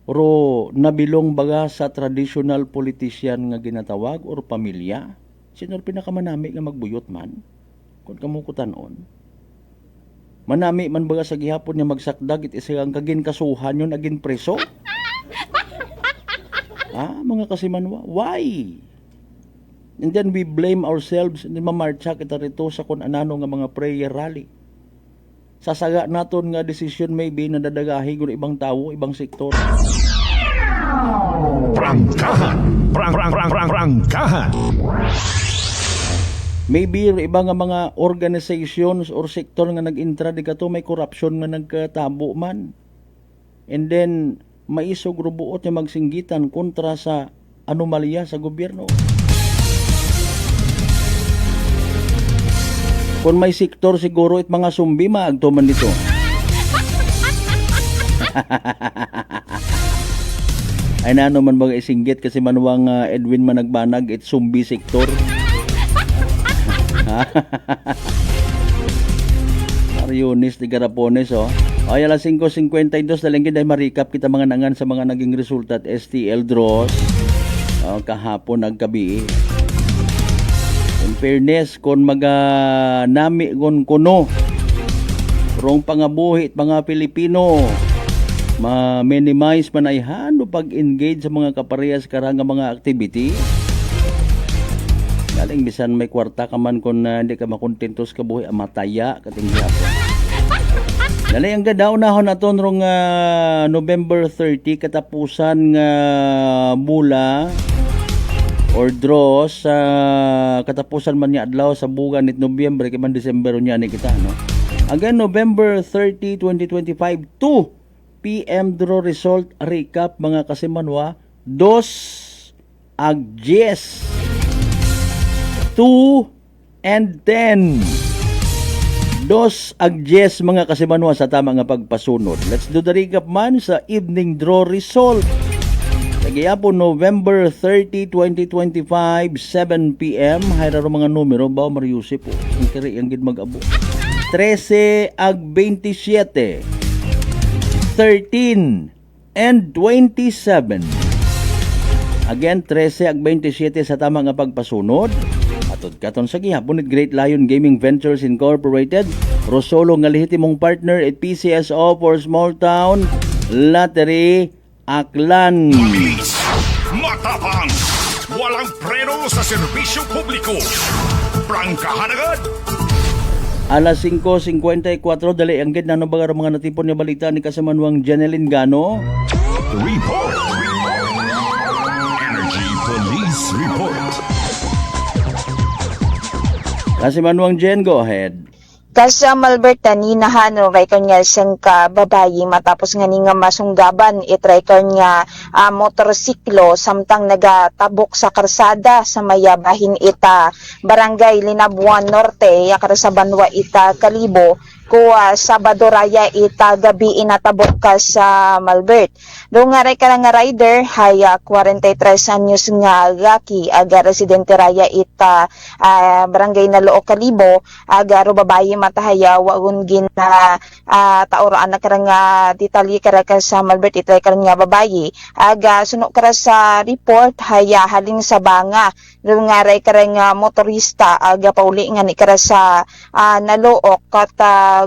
Ro nabilong baga sa traditional politician nga ginatawag or pamilya. Sino pinakamanami nga magbuyot man? Kung kamukutanon. Manami man baga sa gihapon niya magsakdag it isang kagin kasuhan yun agin preso. Mga kasimanwa, why? And then we blame ourselves, hindi mamarcha kita rito sa kung anano nga mga prayer rally. Sasaga naton nga decision maybe na dadagahi kung ibang tao, ibang sektor. Prangkahan. Prangkahan. Maybe iba nga mga organizations or sektor nga nag-intra di kato may corruption nga nagkatabo man. And then maisog rubuot nga magsinggitan kontra sa anomalya sa gobyerno. Kung may sektor siguro it mga sumbi maagto man dito. Ay nano man baga isinggit kasi manuwang Edwin managbanag it sumbi sektor. Mariones de Garapones ay alas 5:52 dalingin dahil ma-recap kita mga nangan sa mga naging resulta at STL draws kahapon naggabi. In fairness kung nami gon kuno rong pangabuhi mga Pilipino ma-minimize man ay hano pag-engage sa mga kaparehas karang mga activity. Galing bisan may kwarta ka man kung hindi ka makontentos ka buhay amataya kating hapon. Dali ang gadaunahon naton rong November 30 katapusan nga mula or draw sa katapusan man niya adlaw sa bugan nit Nobyembre kay man December niya ni kita no. Again November 30, 2025 2 PM draw result recap mga kasimanwa 2 agjes 2 and 10. 2 agjes mga kasimanwa sa tama nga pagpasunod. Let's do the recap man sa evening draw result. Nagyapon November 30, 2025, 7 PM. Hayraro mga numero ba Mariusip po. Ang kiri ang gid mag-abo. 13 ag 27. 13 and 27. Again 13 ag 27 sa tama nga pagpasunod. Atod katon sa gihapon at Great Lion Gaming Ventures Incorporated, Rosolo nga lehitimong partner at PCSO for Small Town Lottery Aklan. Mabilis, matapang, walang preno sa serbisyo publiko. Prangkahan agad. Alas 5:54 dali ang gid nano baga mga natipon nga balita ni kasamanwang Janeline Gano. Report. Energy Police Report. Kasamanwang Jen, go ahead. Kasi Malbert taninahan no kay kanya siyang babayi matapos nga ni nga masunggaban itry kanya motorsiklo samtang nagatabok sa karsada sa mayabahin ita Barangay Linabuan Norte yakar sa Banwa ita Kalibo kuwa Sabado raya ita gabi inatabok ka sa Malbert. Do nga ray ka nga rider haya 43 anyos nga laki aga residente raya ita Barangay Naloo Kalibo aga ro babayi matahaya wagun gin tauraan na karang detalye kara ka sa Malbert itay karang nga babayi aga suno kara sa report haya halin sa banga do nga ray karang motorista aga pauli nga ni kara sa Nalook kat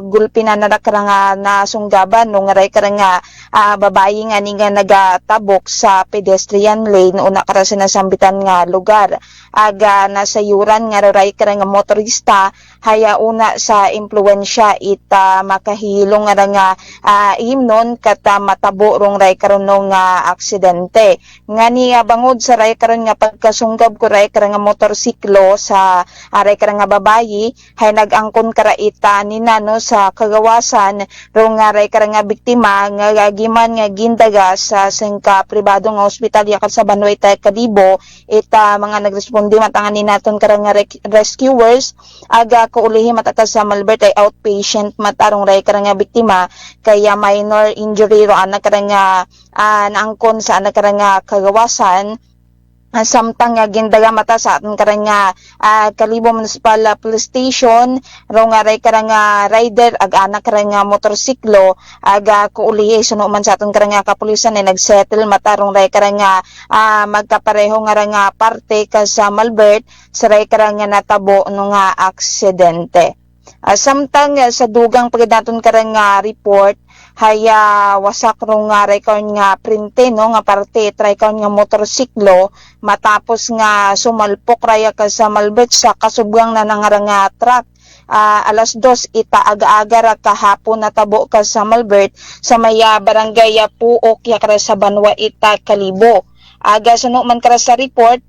gulpi na nakara nga nasunggaban nung aray kara nga babayi nga ni nga nagatabok sa pedestrian lane o nakara sa nasambitan nga lugar. Aga nasayuran nga aray kara nga motorista haya una sa impluensya ita makahilong nga himnon kata matabo rong ray karon nga aksidente. Nga ni bangod sa ray karon nga pagkasunggab ko ray karon nga motorsiklo sa aray karon nga babayi hay nagangkon kara ita nina no sa kagawasan rong aray karon nga biktima nga gagiman nga gindaga sa sengka pribado nga ospital yakat sa Banway Kalibo ita mga nagresponde matangan ni naton karang nga rescuers aga kaulihi matata sa Malbert ay outpatient matarong ray karang nga biktima kaya minor injury ro anak karang nga naangkon sa anak karang nga kagawasan samtang gindaga mata sa aton karang nga Kalibo Municipal Police Station ro nga ray karang nga rider ag anak karang nga motorsiklo aga kuuli suno man sa aton karang nga kapulisan ay nagsettle mata rong ray karang nga magkapareho nga parte ka sa Malbert sa ray karang nga natabo no nga aksidente. Samtang sa dugang pagdaton karang nga report haya wasak rong nga record nga printe no nga parte record nga motorsiklo matapos nga sumalpok raya ka sa Malbert sa kasubgang na nangarang nga truck. Alas 2 ita aga-aga ra kahapon natabo ka sa Malbert sa maya barangay Puok yakra sa Banwa ita Kalibo. Aga suno man kara sa report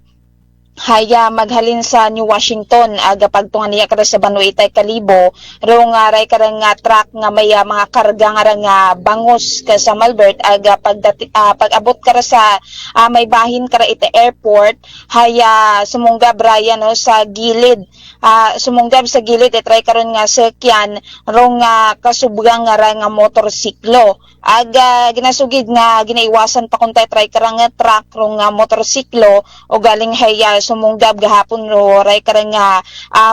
haya maghalin sa New Washington aga pagtungan niya kada sa Banway Kalibo ro nga ray karang nga truck nga may mga karga nga bangos ka sa Malbert aga pag-abot kara sa may bahin kara ita airport haya sumunggab Brian no sa gilid sumunggab sa gilid try karon nga sakyan ro nga kasubgang nga motorsiklo aga ginasugid nga ginaiwasan pa kun try karang nga truck ro nga motorsiklo o galing haya sumunggab gahapon ro ray karang nga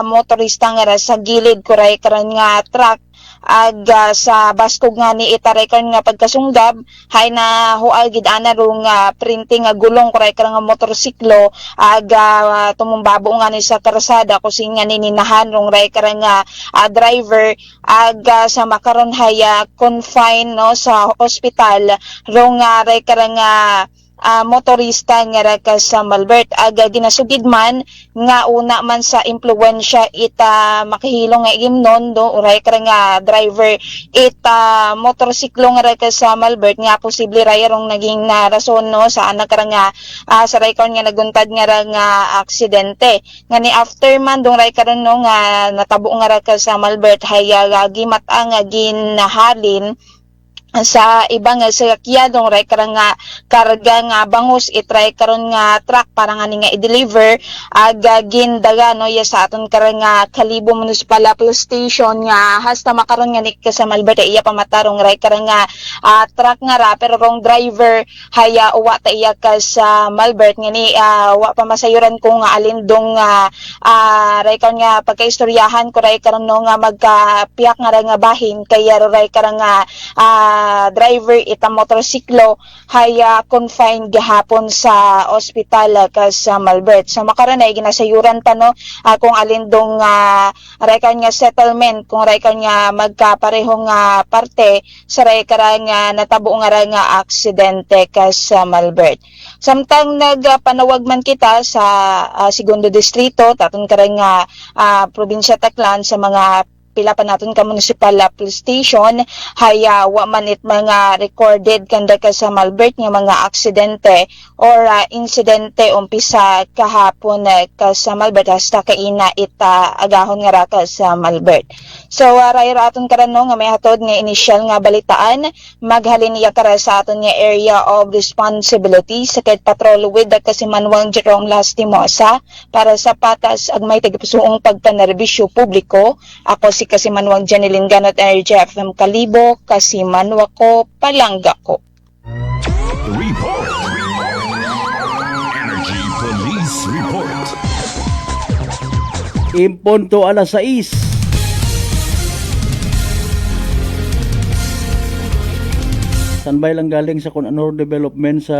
motorista nga sa gilid ko ray karang nga truck aga sa baskog nga ni itaray karon nga pagkasunggab hay na hual gid ana ro nga printing nga gulong ko ray karang nga motorsiklo aga tumumbabo nga ni sa karsada kusing nga nininahan rong ray karang nga driver aga sa makaron haya confine no sa ospital ro nga ray karang nga motorista nga ka sa Malbert aga ginasugid man nga una man sa impluwensya ita makahilong nga imnon do uray karang nga driver ita motorsiklo nga ka sa Malbert nga posible rayarong naging na rason no sa anak karang nga sa ray karon nga naguntad nga aksidente nga ni after man dong ray karon no nga natabo nga ka sa Malbert haya gimat-ang nga ginahalin sa ibang sakyadong ray karang nga karga nga bangus itry karon nga truck para nga ni nga i-deliver aga gindaga no ya sa aton karang nga Kalibo Municipal Police Station nga hasta makaron nga ni ka sa Malbert iya pamatarong ray karang nga truck nga ra pero rong driver haya uwa ta iya ka sa Malbert nga ni wa pa masayuran ko nga alindong ray karon nga pagkaistoryahan ko ray karon no nga magkapiyak nga nga bahin kaya ray karang nga driver ita motorsiklo haya confined gahapon sa ospital ka sa Malbert. So makaranay ginasayuran ta no kung alindong raykan nga settlement kung raykan nga magkaparehong parte sa raykan nga natabo nga aksidente ka sa Malbert. Samtang nagpanawag man kita sa Segundo Distrito taton karang nga probinsya Taclan sa mga pila pa natin ka municipal police station haya wa man it mga recorded kanda ka sa Malbert nga mga aksidente or insidente umpisa kahapon ka sa Malbert hasta kaina ita agahon nga ra ka sa Malbert. So rayro aton karon no nga may hatod nga initial nga balitaan maghalin iya kara sa aton nga area of responsibility sa Ked Patrol with kasi Manuel Jerome Lastimosa para sa patas ag may tagapusuong pagpanerbisyo publiko. Ako si Kasimanwang Janeline Ganot Energy FM Kalibo, Kasimanwa ko, Palangga ko. Report. Energy Police Report. Impunto alas 6. Sanbay lang galing sa kung ano development sa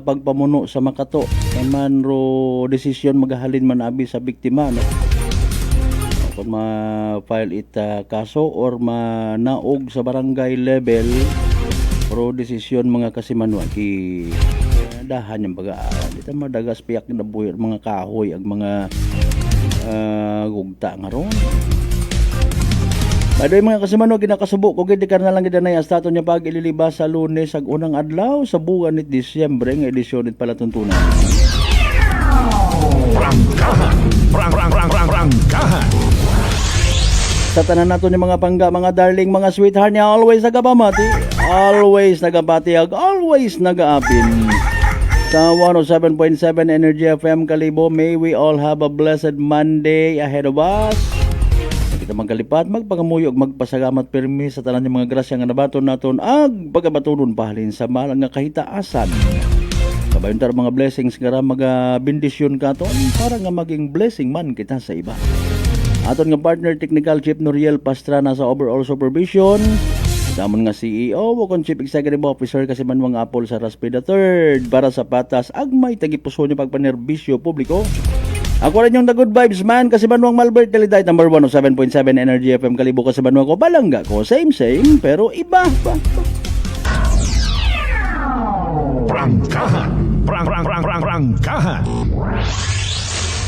pagpamuno sa Makato. Eman ro desisyon magahalin man abi sa biktima no. kung ma-file ita kaso or manaog sa barangay level pro desisyon mga kasimanwa ki dahan yung baga dito madagas piyak na buhay mga kahoy ag mga gugta nga ron. Baday mga kasimanwa ginakasubo ko gid na lang gid na stato niya pag ililibas sa Lunes ag unang adlaw sa buwan nit Disyembre nga edisyon nit pala tuntunan. Prangkahan. Sa tanan nato ni mga pangga, mga darling, mga sweetheart niya, always nagapamati, always nagapati, always nagaapin. Sa 107.7 Energy FM Kalibo, may we all have a blessed Monday ahead of us. Kita magkalipat, magpangamuyog, magpasagamat pirmi sa tanan ng mga grasya nga nabaton naton ag pagabatunon pahalin sa mahal nga kahitaasan. Kabayon tar mga blessings nga magabindisyon katon para nga maging blessing man kita sa iba. Aton nga partner technical chief Noriel Pastrana sa overall supervision. Damon nga CEO o kon Chief Executive Officer kasi Manuang Apple sa Raspida III para sa patas ag may tagipuso niya pagpanerbisyo publiko. Ako rin yung the good vibes man kasi Manuang Malbert Deliday number 107.7 Energy FM Kalibo kasi Manuang ko balangga ko same pero iba pa. Prangkahan.